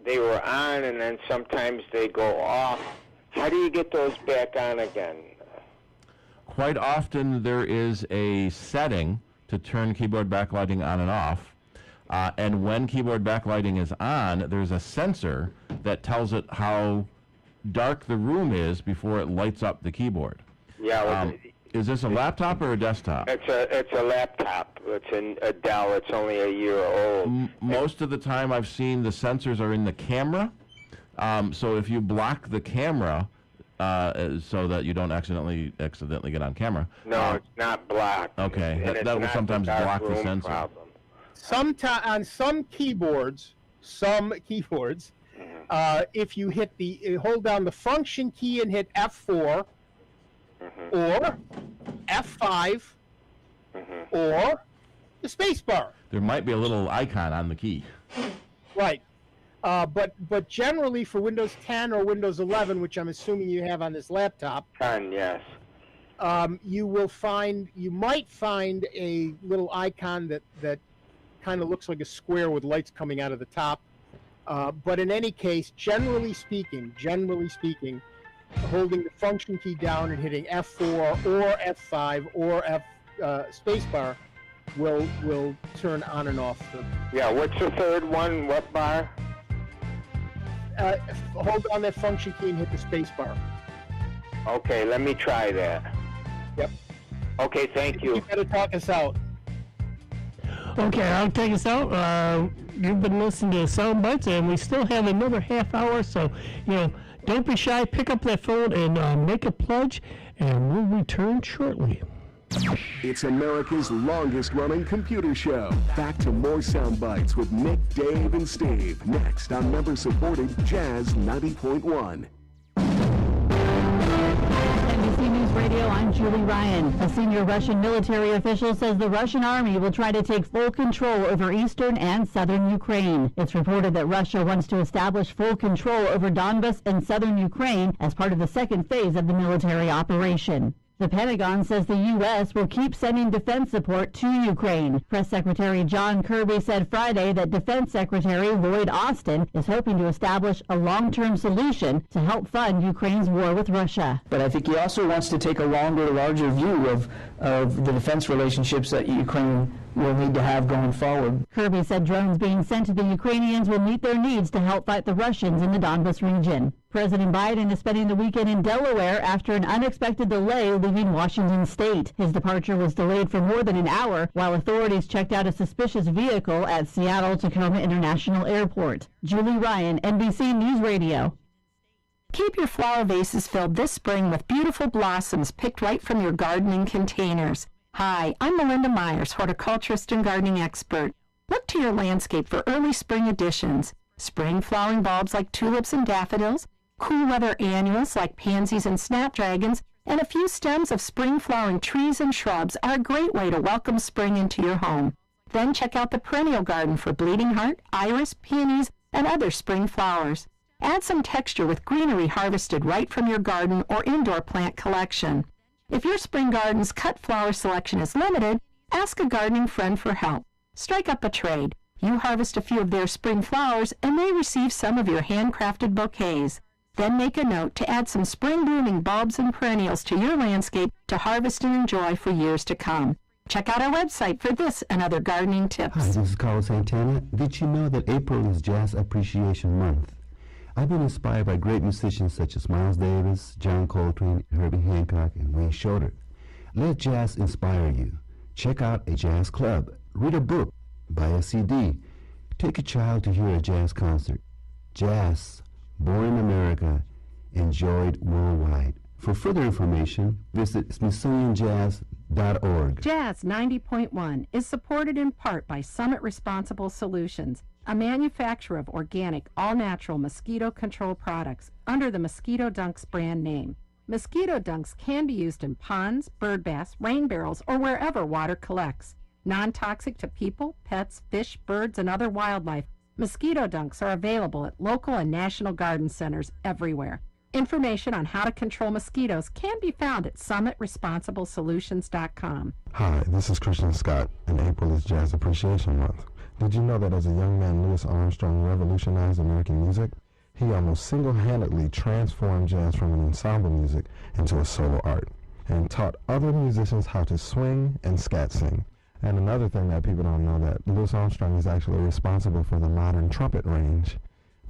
they were on and then sometimes they go off. How do you get those back on again? quite often there is a setting to turn keyboard backlighting on and off. And when keyboard backlighting is on, there's a sensor that tells it how dark the room is before it lights up the keyboard. Yeah. Is this a laptop or a desktop? It's a laptop. It's a Dell. It's only a year old. Most of the time I've seen the sensors are in the camera. So if you block the camera so that you don't accidentally get on camera. No, it's not blocked. Okay, that will sometimes block the sensor. Problem. On some keyboards, if you hold down the function key and hit F4, or F5, or the space bar. There might be a little icon on the key. Right. But generally for Windows 10 or Windows 11, which I'm assuming you have on this laptop, 10, yes. you might find a little icon that kind of looks like a square with lights coming out of the top. But in any case, generally speaking, holding the function key down and hitting F4 or F5 or spacebar will turn on and off the... Yeah, what's the third one? What bar? Hold on that function key and hit the spacebar. Okay, let me try that. Yep. Okay, thank you. You better talk us out. Okay, I'll take us out. You've been listening to Sound Bytes, and we still have another half hour, so, don't be shy. Pick up that phone and make a pledge, and we'll return shortly. It's America's longest-running computer show. Back to more Sound Bites with Nick, Dave, and Steve. Next on member-supported Jazz 90.1. NBC News Radio, I'm Julie Ryan. A senior Russian military official says the Russian army will try to take full control over eastern and southern Ukraine. It's reported that Russia wants to establish full control over Donbas and southern Ukraine as part of the second phase of the military operation. The Pentagon says the U.S. will keep sending defense support to Ukraine. Press Secretary John Kirby said Friday that Defense Secretary Lloyd Austin is hoping to establish a long-term solution to help fund Ukraine's war with Russia. But I think he also wants to take a longer, larger view of the defense relationships that Ukraine will need to have going forward. Kirby said drones being sent to the Ukrainians will meet their needs to help fight the Russians in the Donbas region. President Biden is spending the weekend in Delaware after an unexpected delay leaving Washington state. His departure was delayed for more than an hour while authorities checked out a suspicious vehicle at Seattle-Tacoma International Airport. Julie Ryan, NBC News Radio. Keep your flower vases filled this spring with beautiful blossoms picked right from your gardening containers. Hi, I'm Melinda Myers, horticulturist and gardening expert. Look to your landscape for early spring additions. Spring flowering bulbs like tulips and daffodils, cool weather annuals like pansies and snapdragons, and a few stems of spring flowering trees and shrubs are a great way to welcome spring into your home. Then check out the perennial garden for bleeding heart, iris, peonies, and other spring flowers. Add some texture with greenery harvested right from your garden or indoor plant collection. If your spring garden's cut flower selection is limited, ask a gardening friend for help. Strike up a trade. You harvest a few of their spring flowers and they receive some of your handcrafted bouquets. Then make a note to add some spring blooming bulbs and perennials to your landscape to harvest and enjoy for years to come. Check out our website for this and other gardening tips. Hi, this is Carlos Santana. Did you know that April is Jazz Appreciation Month? I've been inspired by great musicians such as Miles Davis, John Coltrane, Herbie Hancock, and Wayne Shorter. Let jazz inspire you. Check out a jazz club, read a book, buy a CD, take a child to hear a jazz concert. Jazz, born in America, enjoyed worldwide. For further information, visit smithsonianjazz.org. Jazz 90.1 is supported in part by Summit Responsible Solutions, a manufacturer of organic, all-natural mosquito control products under the Mosquito Dunks brand name. Mosquito dunks can be used in ponds, bird baths, rain barrels, or wherever water collects. Non-toxic to people, pets, fish, birds, and other wildlife, mosquito dunks are available at local and national garden centers everywhere. Information on how to control mosquitoes can be found at summitresponsibleSolutions.com. Hi, this is Christian Scott, and April is Jazz Appreciation Month. Did you know that as a young man, Louis Armstrong revolutionized American music? He almost single-handedly transformed jazz from an ensemble music into a solo art, and taught other musicians how to swing and scat sing. And another thing that people don't know, that Louis Armstrong is actually responsible for the modern trumpet range.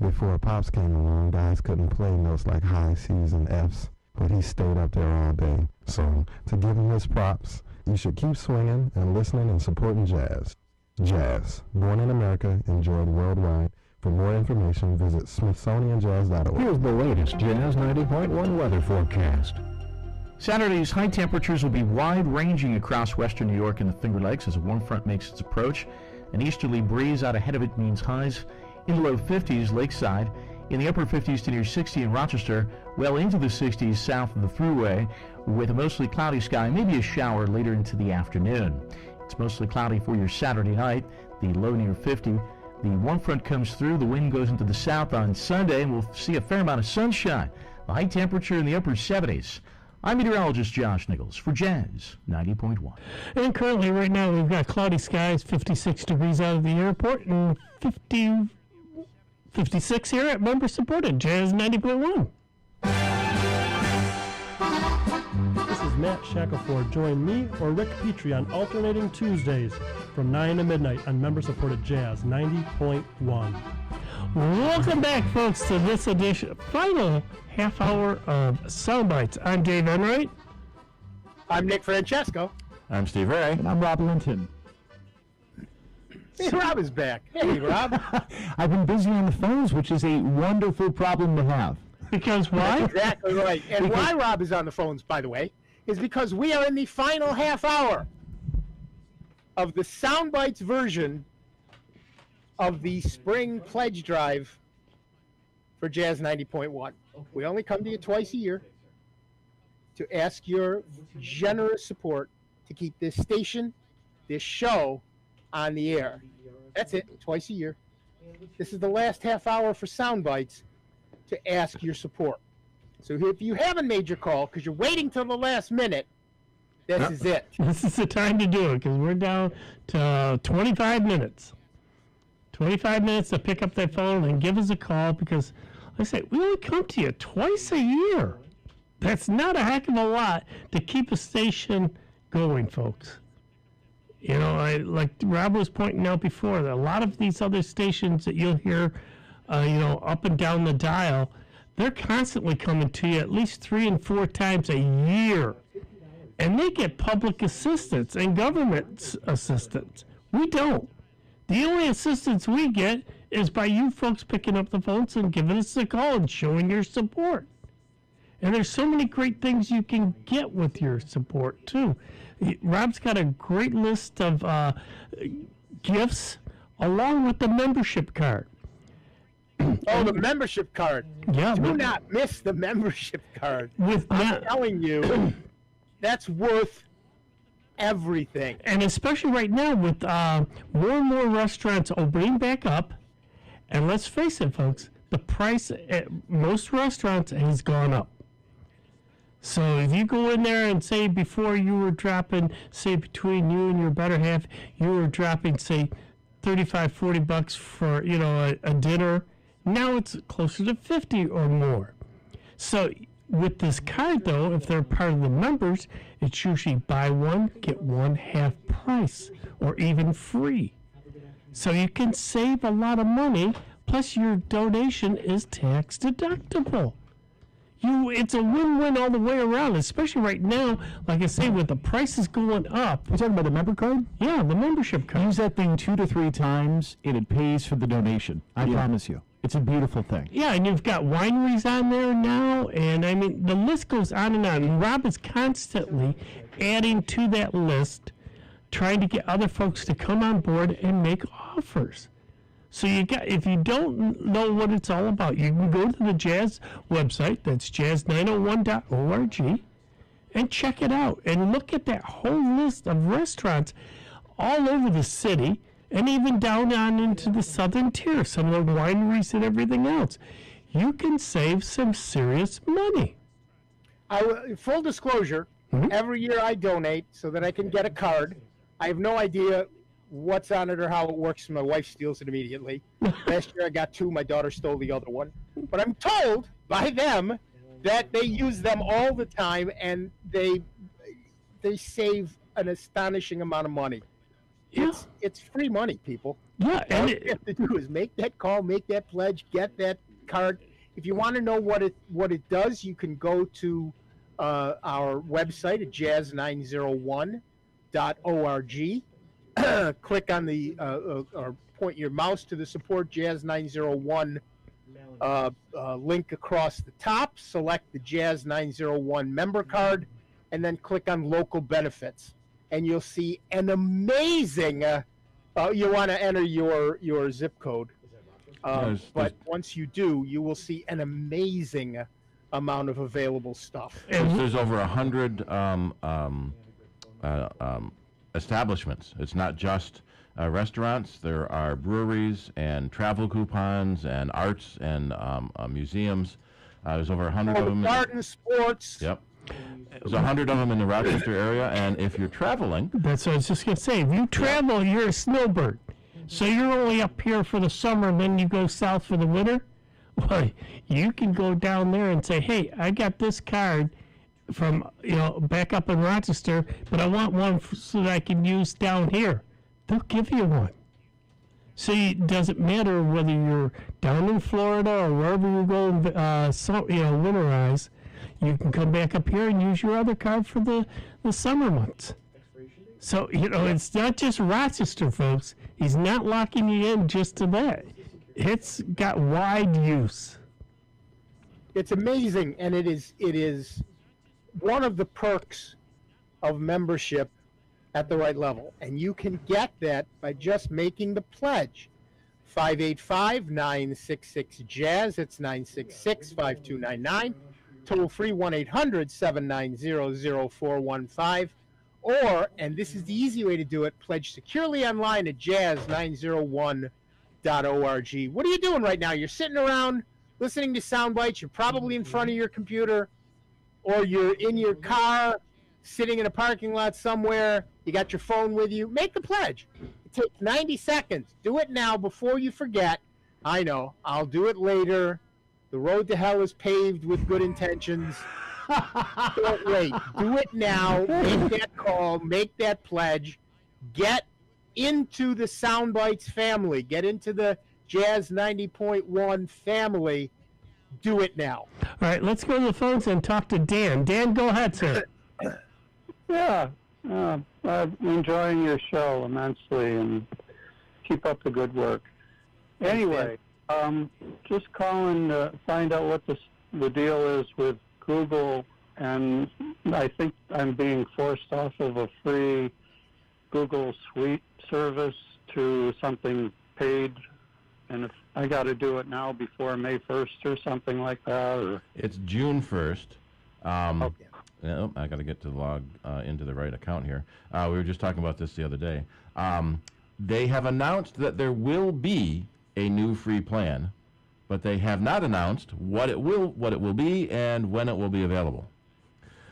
Before Pops came along, guys couldn't play notes like high C's and F's, but he stayed up there all day. So, to give him his props, you should keep swinging and listening and supporting jazz. Jazz, born in America, enjoyed worldwide. For more information, visit smithsonianjazz.org. Here's the latest Jazz 90.1 weather forecast. Saturday's high temperatures will be wide-ranging across western New York and the Finger Lakes as a warm front makes its approach. An easterly breeze out ahead of it means highs in the low 50s lakeside, in the upper 50s to near 60 in Rochester, well into the 60s south of the Thruway, with a mostly cloudy sky, maybe a shower later into the afternoon. It's mostly cloudy for your Saturday night, the low near 50. The warm front comes through, the wind goes into the south on Sunday, and we'll see a fair amount of sunshine. The high temperature in the upper 70s. I'm meteorologist Josh Nichols for Jazz 90.1. And currently, right now, we've got cloudy skies, 56 degrees out of the airport, and 56 here at member-supported Jazz 90.1. This is Matt Shackelford. Join me or Rick Petrie on alternating Tuesdays from 9 to midnight on member-supported Jazz 90.1. Welcome back, folks, to this edition, final half hour of Soundbites. I'm Dave Enright. I'm Nick Francesco. I'm Steve Ray. And I'm Rob Linton. Hey, Rob is back. Hey, Rob. I've been busy on the phones, which is a wonderful problem to have. Because why? That's exactly right. And why Rob is on the phones, by the way, is because we are in the final half hour of the Soundbites version of the Spring Pledge Drive for Jazz 90.1. We only come to you twice a year to ask your generous support to keep this station, this show, on the air. That's it, twice a year. This is the last half hour for Soundbites to ask your support. So if you haven't made your call because you're waiting till the last minute, this is it. This is the time to do it because we're down to 25 minutes. 25 minutes to pick up that phone and give us a call because, like I say, we only come to you twice a year. That's not a heck of a lot to keep a station going, folks. You know, like Rob was pointing out before, that a lot of these other stations that you'll hear, up and down the dial, they're constantly coming to you at least 3 and 4 times a year. And they get public assistance and government assistance. We don't. The only assistance we get is by you folks picking up the phones and giving us a call and showing your support. And there's so many great things you can get with your support, too. Rob's got a great list of gifts along with the membership card. Oh, the membership card. Yeah. Do not miss the membership card. I'm telling you, that's worth everything. And especially right now with more and more restaurants opening back up. And let's face it, folks, the price at most restaurants has gone up. So if you go in there and say before you were dropping, say between you and your better half, you were dropping, say, $35-40 for, a dinner. Now it's closer to 50 or more. So with this card, though, if they're part of the members, it's usually buy one, get one half price, or even free. So you can save a lot of money, plus your donation is tax deductible. It's a win-win all the way around, especially right now, like I say, with the prices going up. You're talking about the member card? Yeah, the membership card. Use that thing 2 to 3 times, and it pays for the donation. I promise you. It's a beautiful thing. Yeah, and you've got wineries on there now, and I mean, the list goes on and on. And Rob is constantly adding to that list, trying to get other folks to come on board and make offers. So if you don't know what it's all about, you can go to the Jazz website, that's jazz901.org, and check it out. And look at that whole list of restaurants all over the city, and even down on into the southern tier, some of the wineries and everything else. You can save some serious money. Full disclosure, every year I donate so that I can get a card. I have no idea what's on it or how it works, and my wife steals it immediately. Last year I got 2, my daughter stole the other one. But I'm told by them that they use them all the time, and they save an astonishing amount of money. It's free money, people. Yeah, all you have to do is make that call, make that pledge, get that card. If you want to know what it does, you can go to our website at jazz901.org. Click on the or point your mouse to the support Jazz 901 link across the top. Select the Jazz 901 member card, and then click on local benefits. And you'll see an amazing, you want to enter your zip code. But once you do, you will see an amazing amount of available stuff. There's over 100 establishments. It's not just restaurants. There are breweries and travel coupons and arts and museums. There's over 100 of them. Garden sports. Yep. There's 100 of them in the Rochester area, and if you're traveling... That's what I was just going to say. If you travel, you're a snowbird. So you're only up here for the summer, and then you go south for the winter? Well, you can go down there and say, hey, I got this card from, back up in Rochester, but I want one so that I can use down here. They'll give you one. So it doesn't matter whether you're down in Florida or wherever you're going, winterize. You can come back up here and use your other card for the summer months. So, it's not just Rochester, folks. He's not locking you in just to that. It's got wide use. It's amazing, and it is one of the perks of membership at the right level. And you can get that by just making the pledge. 585-966-JAZZ. It's 966-5299. Toll free 1-800-790-0415. Or, and this is the easy way to do it, pledge securely online at jazz901.org. What are you doing right now? You're sitting around listening to sound bites. You're probably in front of your computer, or you're in your car, sitting in a parking lot somewhere. You got your phone with you. Make the pledge. It takes 90 seconds. Do it now before you forget. I know. I'll do it later. The road to hell is paved with good intentions. Don't wait. Do it now. Make that call. Make that pledge. Get into the Soundbites family. Get into the Jazz 90.1 family. Do it now. All right, let's go to the phones and talk to Dan. Dan, go ahead, sir. Yeah, I'm enjoying your show immensely, and keep up the good work. Anyway, just calling to find out what the deal is with Google, and I think I'm being forced off of a free Google Suite service to something paid, and if I got to do it now before May 1st or something like that, or it's June 1st. Okay. I got to get to log into the right account here. We were just talking about this the other day. They have announced that there will be a new free plan, but they have not announced what it will be and when it will be available.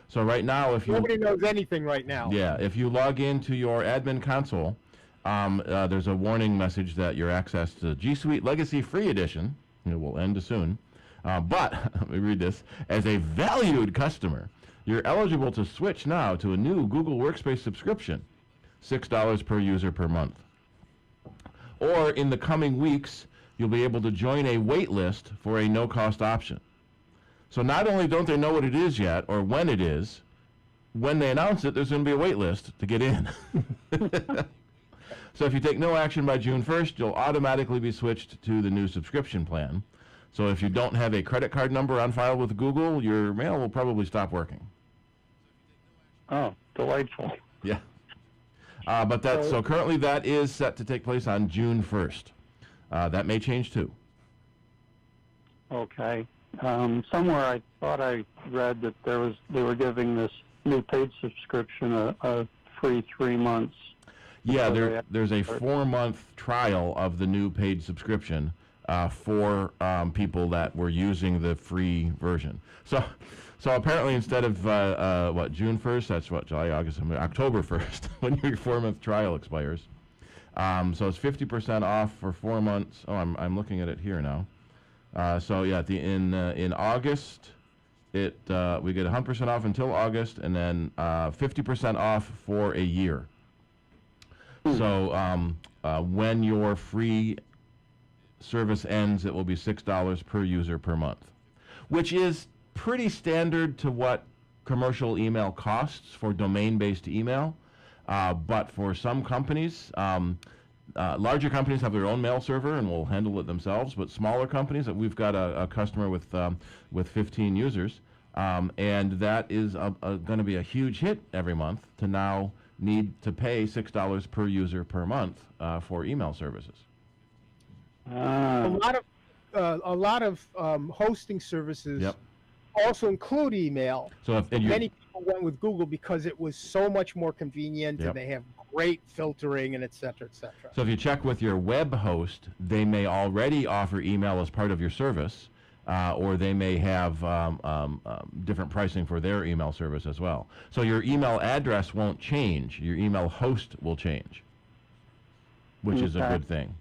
So right now, if nobody knows anything right now. Yeah, if you log into your admin console, there's a warning message that your access to G Suite Legacy Free Edition, it will end soon. But let me read this: as a valued customer, you're eligible to switch now to a new Google Workspace subscription, $6 per user per month. Or in the coming weeks, you'll be able to join a wait list for a no-cost option. So not only don't they know what it is yet or when it is, when they announce it, there's going to be a wait list to get in. So if you take no action by June 1st, you'll automatically be switched to the new subscription plan. So if you don't have a credit card number on file with Google, your mail will probably stop working. Oh, delightful. Yeah. But so currently that is set to take place on June 1st. That may change too. Okay. Somewhere I thought I read that they were giving this new paid subscription a free 3 months. Yeah, there's a 4-month trial of the new paid subscription for people that were using the free version. So apparently instead of June 1st, that's July, August, October 1st when your 4-month trial expires. So it's 50% off for 4 months. Oh, I'm looking at it here now. So yeah, in August, we get 100% off until August, and then 50% off for a year. So when your free service ends, it will be $6 per user per month, which is pretty standard to what commercial email costs for domain-based email. But for some companies, larger companies have their own mail server and will handle it themselves. But smaller companies, we've got a customer with 15 users, and that is going to be a huge hit every month to now need to pay $6 per user per month for email services. A lot of hosting services also include email. So many people went with Google because it was so much more convenient, Yep. and they have great filtering and et cetera, et cetera. So if you check with your web host, they may already offer email as part of your service, or they may have different pricing for their email service as well. So your email address won't change. Your email host will change, which is a good thing.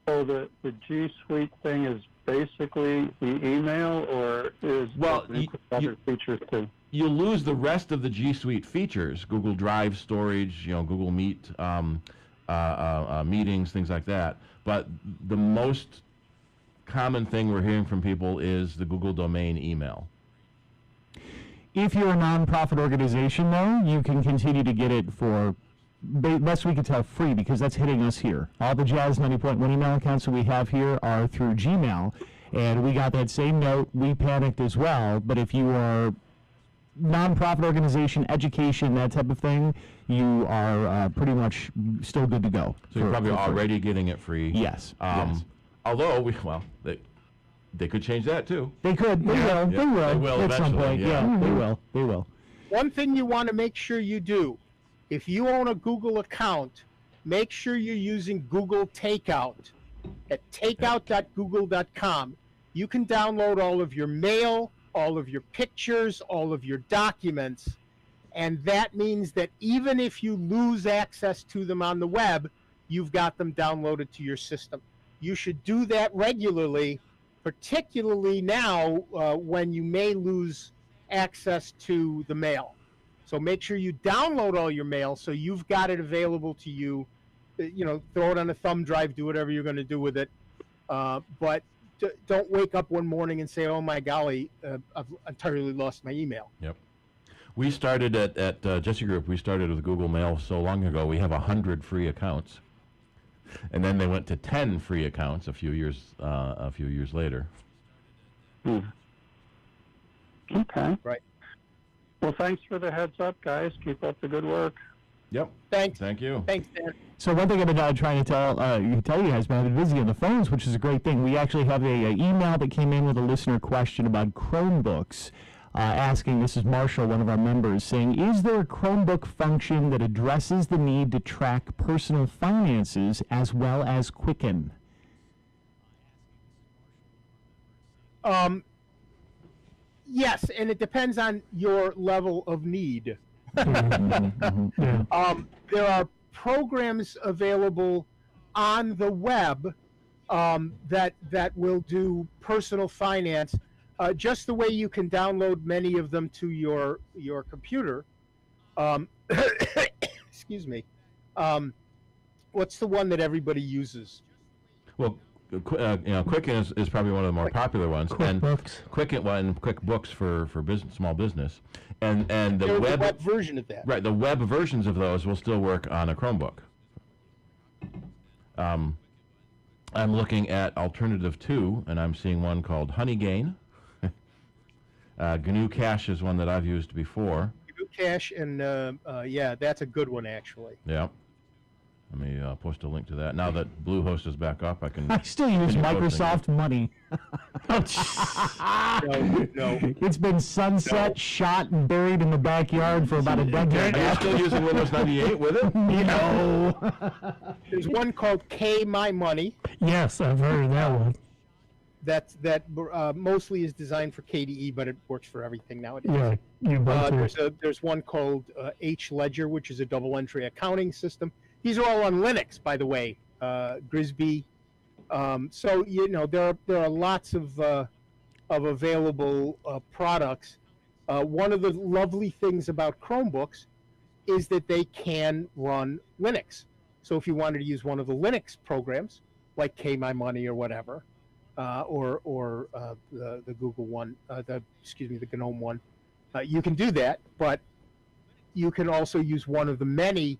So the G Suite thing is basically the email, or is other features too? You'll lose the rest of the G Suite features: Google Drive storage, Google Meet meetings, things like that. But the most common thing we're hearing from people is the Google domain email. If you're a nonprofit organization, though, you can continue to get it for, best we can tell, free, because that's hitting us here. All the Jazz 90.1 email accounts that we have here are through Gmail, and we got that same note. We panicked as well, but if you are nonprofit organization, education, that type of thing, you are pretty much still good to go. So you're probably already getting it free. Yes. Yes. Although they could change that too. They could. They will. They will. They will at some eventually. point. Yeah. They will. They will. One thing you want to make sure you do, if you own a Google account, make sure you're using Google Takeout at takeout.google.com. You can download all of your mail, all of your pictures, all of your documents, and that means that even if you lose access to them on the web, you've got them downloaded to your system. You should do that regularly, particularly now when you may lose access to the mail. So make sure you download all your mail so you've got it available to you. Throw it on a thumb drive, do whatever you're going to do with it. But don't wake up one morning and say, oh my golly, I've entirely lost my email. Yep. We started at Jesse Group, we started with Google Mail so long ago. We have 100 free accounts. And then they went to 10 free accounts a few years later. Okay. Right. Well, thanks for the heads up, guys. Keep up the good work. Yep. Thanks. Thank you. Thanks, Dan. So one thing I've been trying to tell you guys, man, I've been busy on the phones, which is a great thing. We actually have a email that came in with a listener question about Chromebooks, asking, this is Marshall, one of our members, saying, is there a Chromebook function that addresses the need to track personal finances as well as Quicken? Yes, and it depends on your level of need. There are programs available on the web that will do personal finance, just the way you can download many of them to your computer. Excuse me. What's the one that everybody uses? Well, Quicken is probably one of the more popular ones. QuickBooks. QuickBooks for business, small business, and the There's web a web version of that. Right, the web versions of those will still work on a Chromebook. I'm looking at Alternative 2, and I'm seeing one called HoneyGain. GNU Cache is one that I've used before. GNU Cache, and yeah, that's a good one, actually. Yeah. Let me post a link to that. Now that Bluehost is back up, I can... I still use Microsoft Money. No. It's been sunset, shot, and buried in the backyard for about a decade. Are you still using Windows 98 with it? No. There's one called K My Money. Yes, I've heard of that one. That mostly is designed for KDE, but it works for everything nowadays. Yeah, there's one called H Ledger, which is a double entry accounting system. These are all on Linux, by the way. Grisby. So there are lots of available products. One of the lovely things about Chromebooks is that they can run Linux. So if you wanted to use one of the Linux programs, like K My Money or whatever, or the Google one, the GNOME one, you can do that. But you can also use one of the many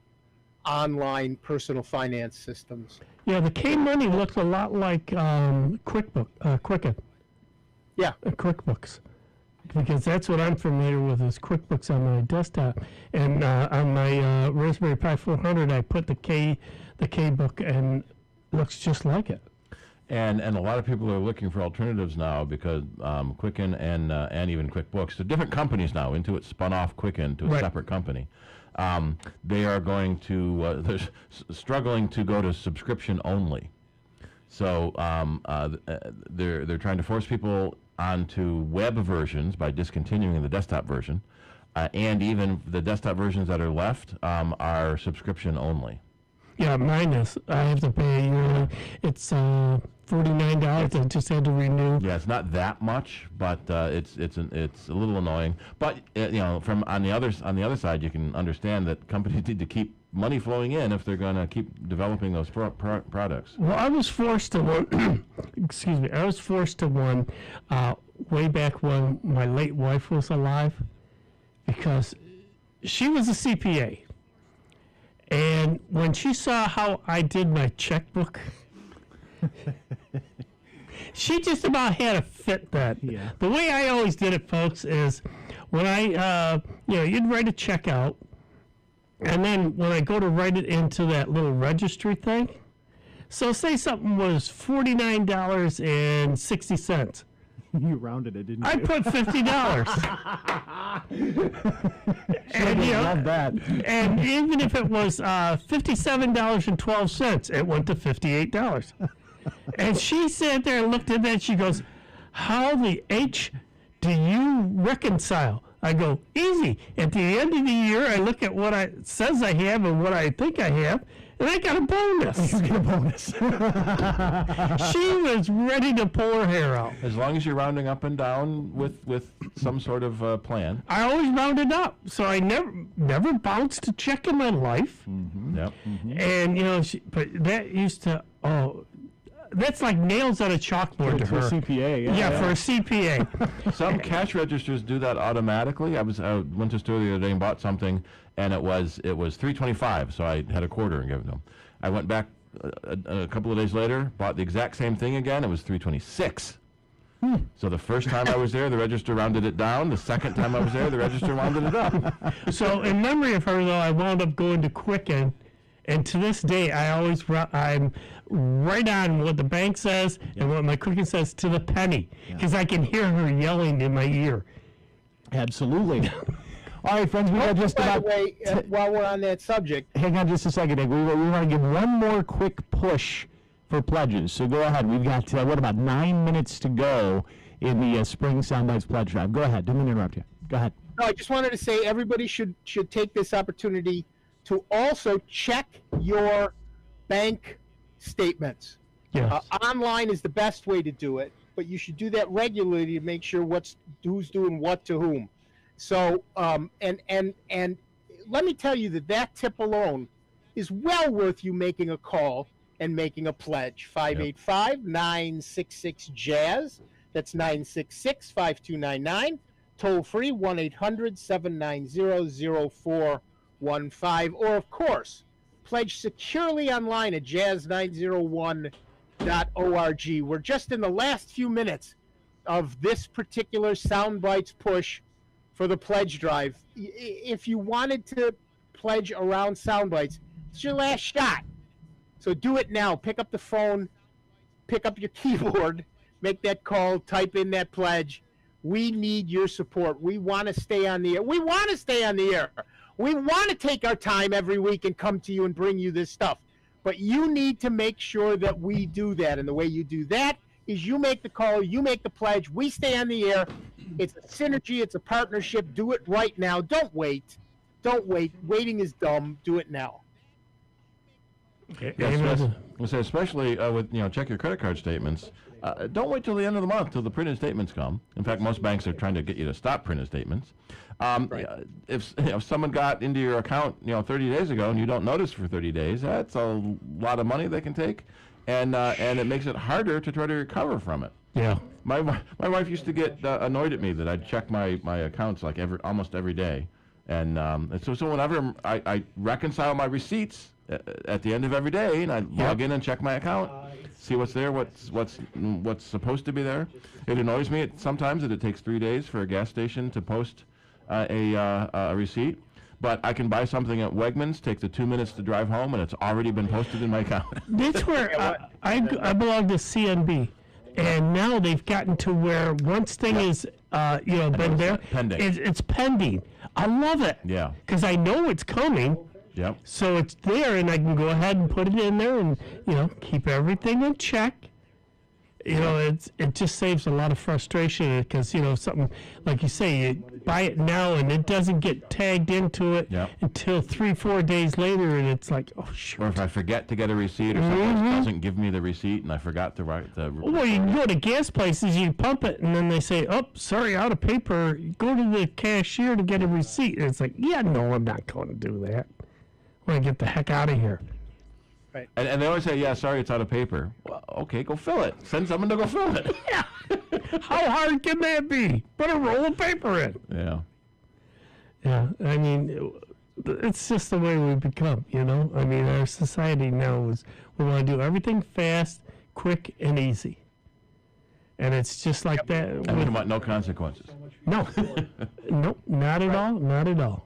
online personal finance systems. Yeah, the K-Money looks a lot like Quicken. Yeah. QuickBooks. Because that's what I'm familiar with is QuickBooks on my desktop. And on my Raspberry Pi 400, I put the K-Book, and it looks just like it. And a lot of people are looking for alternatives now because Quicken and even QuickBooks, they're different companies now. Intuit spun off Quicken to a separate company. They are going to they're struggling to go to subscription only. So they're trying to force people onto web versions by discontinuing the desktop version, and even the desktop versions that are left are subscription only. Yeah, mine is. I have to pay yearly. It's $49. I just had to renew. Yeah, it's not that much, but it's a little annoying. But from on the other side, you can understand that companies need to keep money flowing in if they're going to keep developing those products. Well, I was forced to one. Excuse me. I was forced to one way back when my late wife was alive, because she was a CPA. And when she saw how I did my checkbook, she just about had a fit then. Yeah. The way I always did it, folks, is when I, you'd write a check out, and then when I go to write it into that little registry thing, so say something was $49.60. You rounded it, didn't you? I put $50. And love that. And even if it was $57.12, it went to $58. And she sat there and looked at that. She goes, "How the H do you reconcile?" I go, "Easy. At the end of the year, I look at what it says I have and what I think I have, and I got a bonus." You get a bonus. She was ready to pull her hair out. As long as you're rounding up and down with some sort of plan. I always rounded up, so I never bounced a check in my life. Mm-hmm. Yep. Mm-hmm. And but that used to that's like nails on a chalkboard to her. For a CPA, yeah, for a CPA. Some cash registers do that automatically. I went to the store the other day and bought something, and it was $3.25, so I had a quarter and gave it to them. I went back a couple of days later, bought the exact same thing again. It was $3.26. So the first time I was there, the register rounded it down. The second time I was there, the register rounded it up. So in memory of her, though, I wound up going to Quicken, and to this day, I'm right on what the bank says and what my Quicken says to the penny, because I can hear her yelling in my ear. Absolutely. All right, friends, we got just about... By the way, while we're on that subject... Hang on just a second, Nick. We want to give one more quick push for pledges. So go ahead. We've got, about 9 minutes to go in the Spring Soundbites Pledge Drive. Go ahead. Didn't interrupt you. Go ahead. No, I just wanted to say everybody should take this opportunity to also check your bank statements. Yes. Online is the best way to do it, but you should do that regularly to make sure who's doing what to whom. So, and let me tell you that tip alone is well worth you making a call and making a pledge. 585-966-JAZZ. That's 966-5299. Toll free 1-800-790-0415. Or, of course, pledge securely online at jazz901.org. We're just in the last few minutes of this particular Soundbites push for the pledge drive. If you wanted to pledge around Soundbites, it's your last shot. So do it now. Pick up the phone, pick up your keyboard, make that call, type in that pledge. We need your support. We want to stay on the air. We want to stay on the air. We want to take our time every week and come to you and bring you this stuff. But you need to make sure that we do that. And the way you do that is you make the call, you make the pledge, we stay on the air. It's a synergy, it's a partnership. Do it right now. Don't wait. Don't wait. Waiting is dumb. Do it now. Especially with, check your credit card statements. Don't wait till the end of the month, till the printed statements come. In fact, most banks are trying to get you to stop printed statements. If someone got into your account, 30 days ago, and you don't notice for 30 days, that's a lot of money they can take, and it makes it harder to try to recover from it. Yeah. My wife used to get annoyed at me that I'd check my accounts like almost every day, and so whenever I reconcile my receipts at the end of every day, and I log in and check my account, see what's there, what's supposed to be there. It annoys me sometimes that it takes 3 days for a gas station to post a receipt, but I can buy something at Wegmans, take the 2 minutes to drive home, and it's already been posted in my account. That's where I belong to CNB, and now they've gotten to where once thing is been there, pending. It's pending. I love it. Yeah. Because I know it's coming. Yep. So it's there, and I can go ahead and put it in there, and keep everything in check. It just saves a lot of frustration because something like you say, you buy it now and it doesn't get tagged into it until 3-4 days later, and it's like, oh shoot. Or if I forget to get a receipt, or someone doesn't give me the receipt, and I forgot to write the. Well, you can go to gas places, you pump it, and then they say, "Oh, sorry, out of paper. Go to the cashier to get a receipt." And it's like, yeah, no, I'm not going to do that. I want to get the heck out of here. Right. And they always say, yeah, sorry, it's out of paper. Well, okay, go fill it. Send someone to go fill it. Yeah. How hard can that be? Put a roll of paper in. Yeah. Yeah, I mean, it's just the way we become, I mean, our society now is, we want to do everything fast, quick, and easy. And it's just like that. And we want no consequences. No. Nope, not at all, not at all.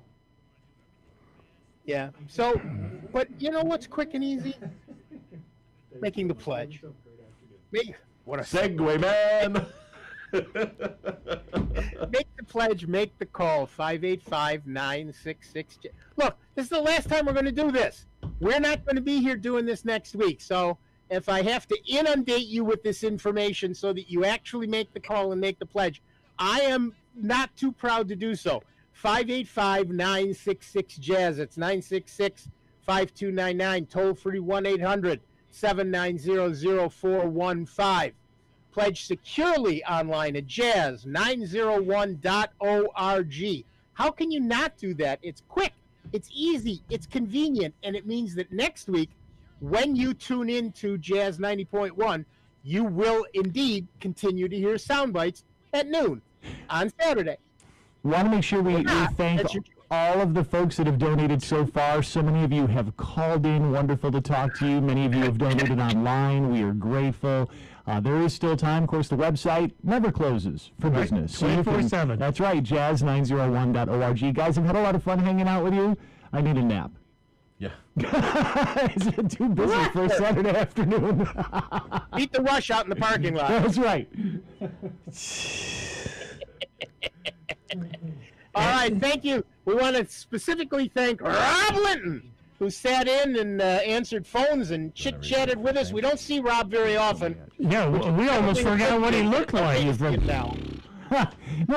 Yeah. So, but you know what's quick and easy? Making the pledge. What a segue, man. Make the pledge, make the call, 585-966. Look, this is the last time we're going to do this. We're not going to be here doing this next week. So if I have to inundate you with this information so that you actually make the call and make the pledge, I am not too proud to do so. 585-966-JAZZ. It's 966-5299. Toll free 1-800-790-0415. Pledge securely online at jazz901.org. How can you not do that? It's quick, it's easy, it's convenient, and it means that next week, when you tune in to Jazz 90.1, you will indeed continue to hear Soundbites at noon on Saturday. Want to make sure we thank all of the folks that have donated so far. So many of you have called in. Wonderful to talk to you. Many of you have donated online. We are grateful. There is still time. Of course, the website never closes for business. 24/7. That's right, jazz901.org. Guys, I've had a lot of fun hanging out with you. I need a nap. Yeah. Is it too busy for a Saturday afternoon? Beat the rush out in the parking lot. That's right. All right, thank you. We want to specifically thank Rob Linton, who sat in and answered phones and chit-chatted with us. We don't see Rob very often. Yeah, we almost forgot what he looked like. No,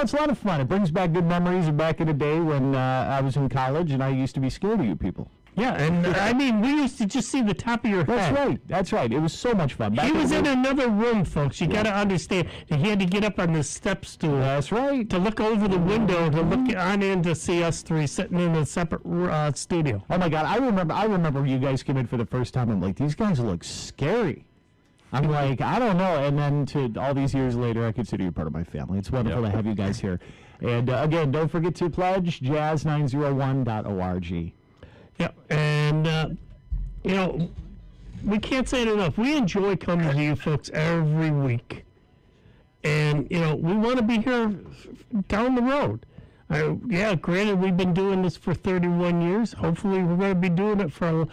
it's a lot of fun. It brings back good memories of back in the day when I was in college and I used to be scared of you people. Yeah, and I mean, we used to just see the top of your head. That's right. It was so much fun. He was in another room, folks. You got to understand. He had to get up on the step stool. That's right. To look over the window to look on in to see us three sitting in a separate studio. Oh my God, I remember you guys came in for the first time. I'm like, these guys look scary. I'm like, I don't know. And then to all these years later, I consider you part of my family. It's wonderful to have you guys here. And again, don't forget to pledge jazz901.org. Yeah, and we can't say it enough. We enjoy coming to you folks every week. And, we want to be here down the road. Granted, we've been doing this for 31 years. Hopefully, we're going to be doing it for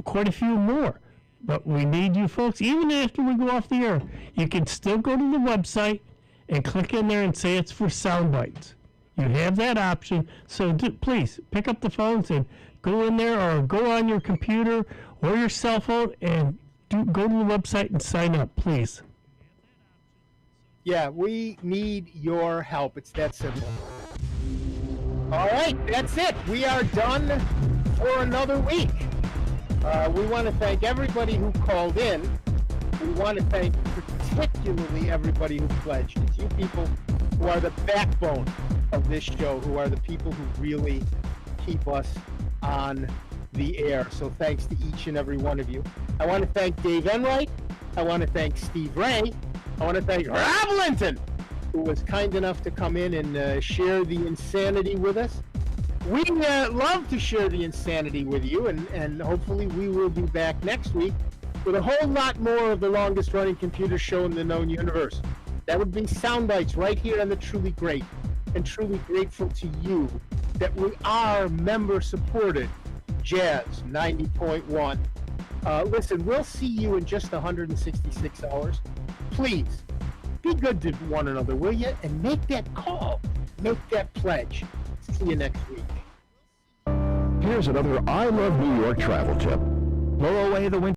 quite a few more. But we need you folks, even after we go off the air. You can still go to the website and click in there and say it's for Sound Bytes. You have that option. So please, pick up the phones and go in there, or go on your computer or your cell phone and go to the website and sign up, please. Yeah, we need your help. It's that simple. All right, that's it. We are done for another week. We want to thank everybody who called in. We want to thank particularly everybody who pledged. It's you people who are the backbone of this show, who are the people who really keep us on the air. So thanks to each and every one of you. I want to thank Dave Enright. I want to thank Steve Ray. I want to thank Rob Linton, who was kind enough to come in and share the insanity with us. We love to share the insanity with you, and hopefully we will be back next week with a whole lot more of the longest running computer show in the known universe. That would be Sound Bytes right here on the Truly Great, and truly grateful to you that we are member-supported Jazz 90.1. Listen, we'll see you in just 166 hours. Please, be good to one another, will you? And make that call. Make that pledge. See you next week. Here's another I Love New York travel tip. Blow away the winter.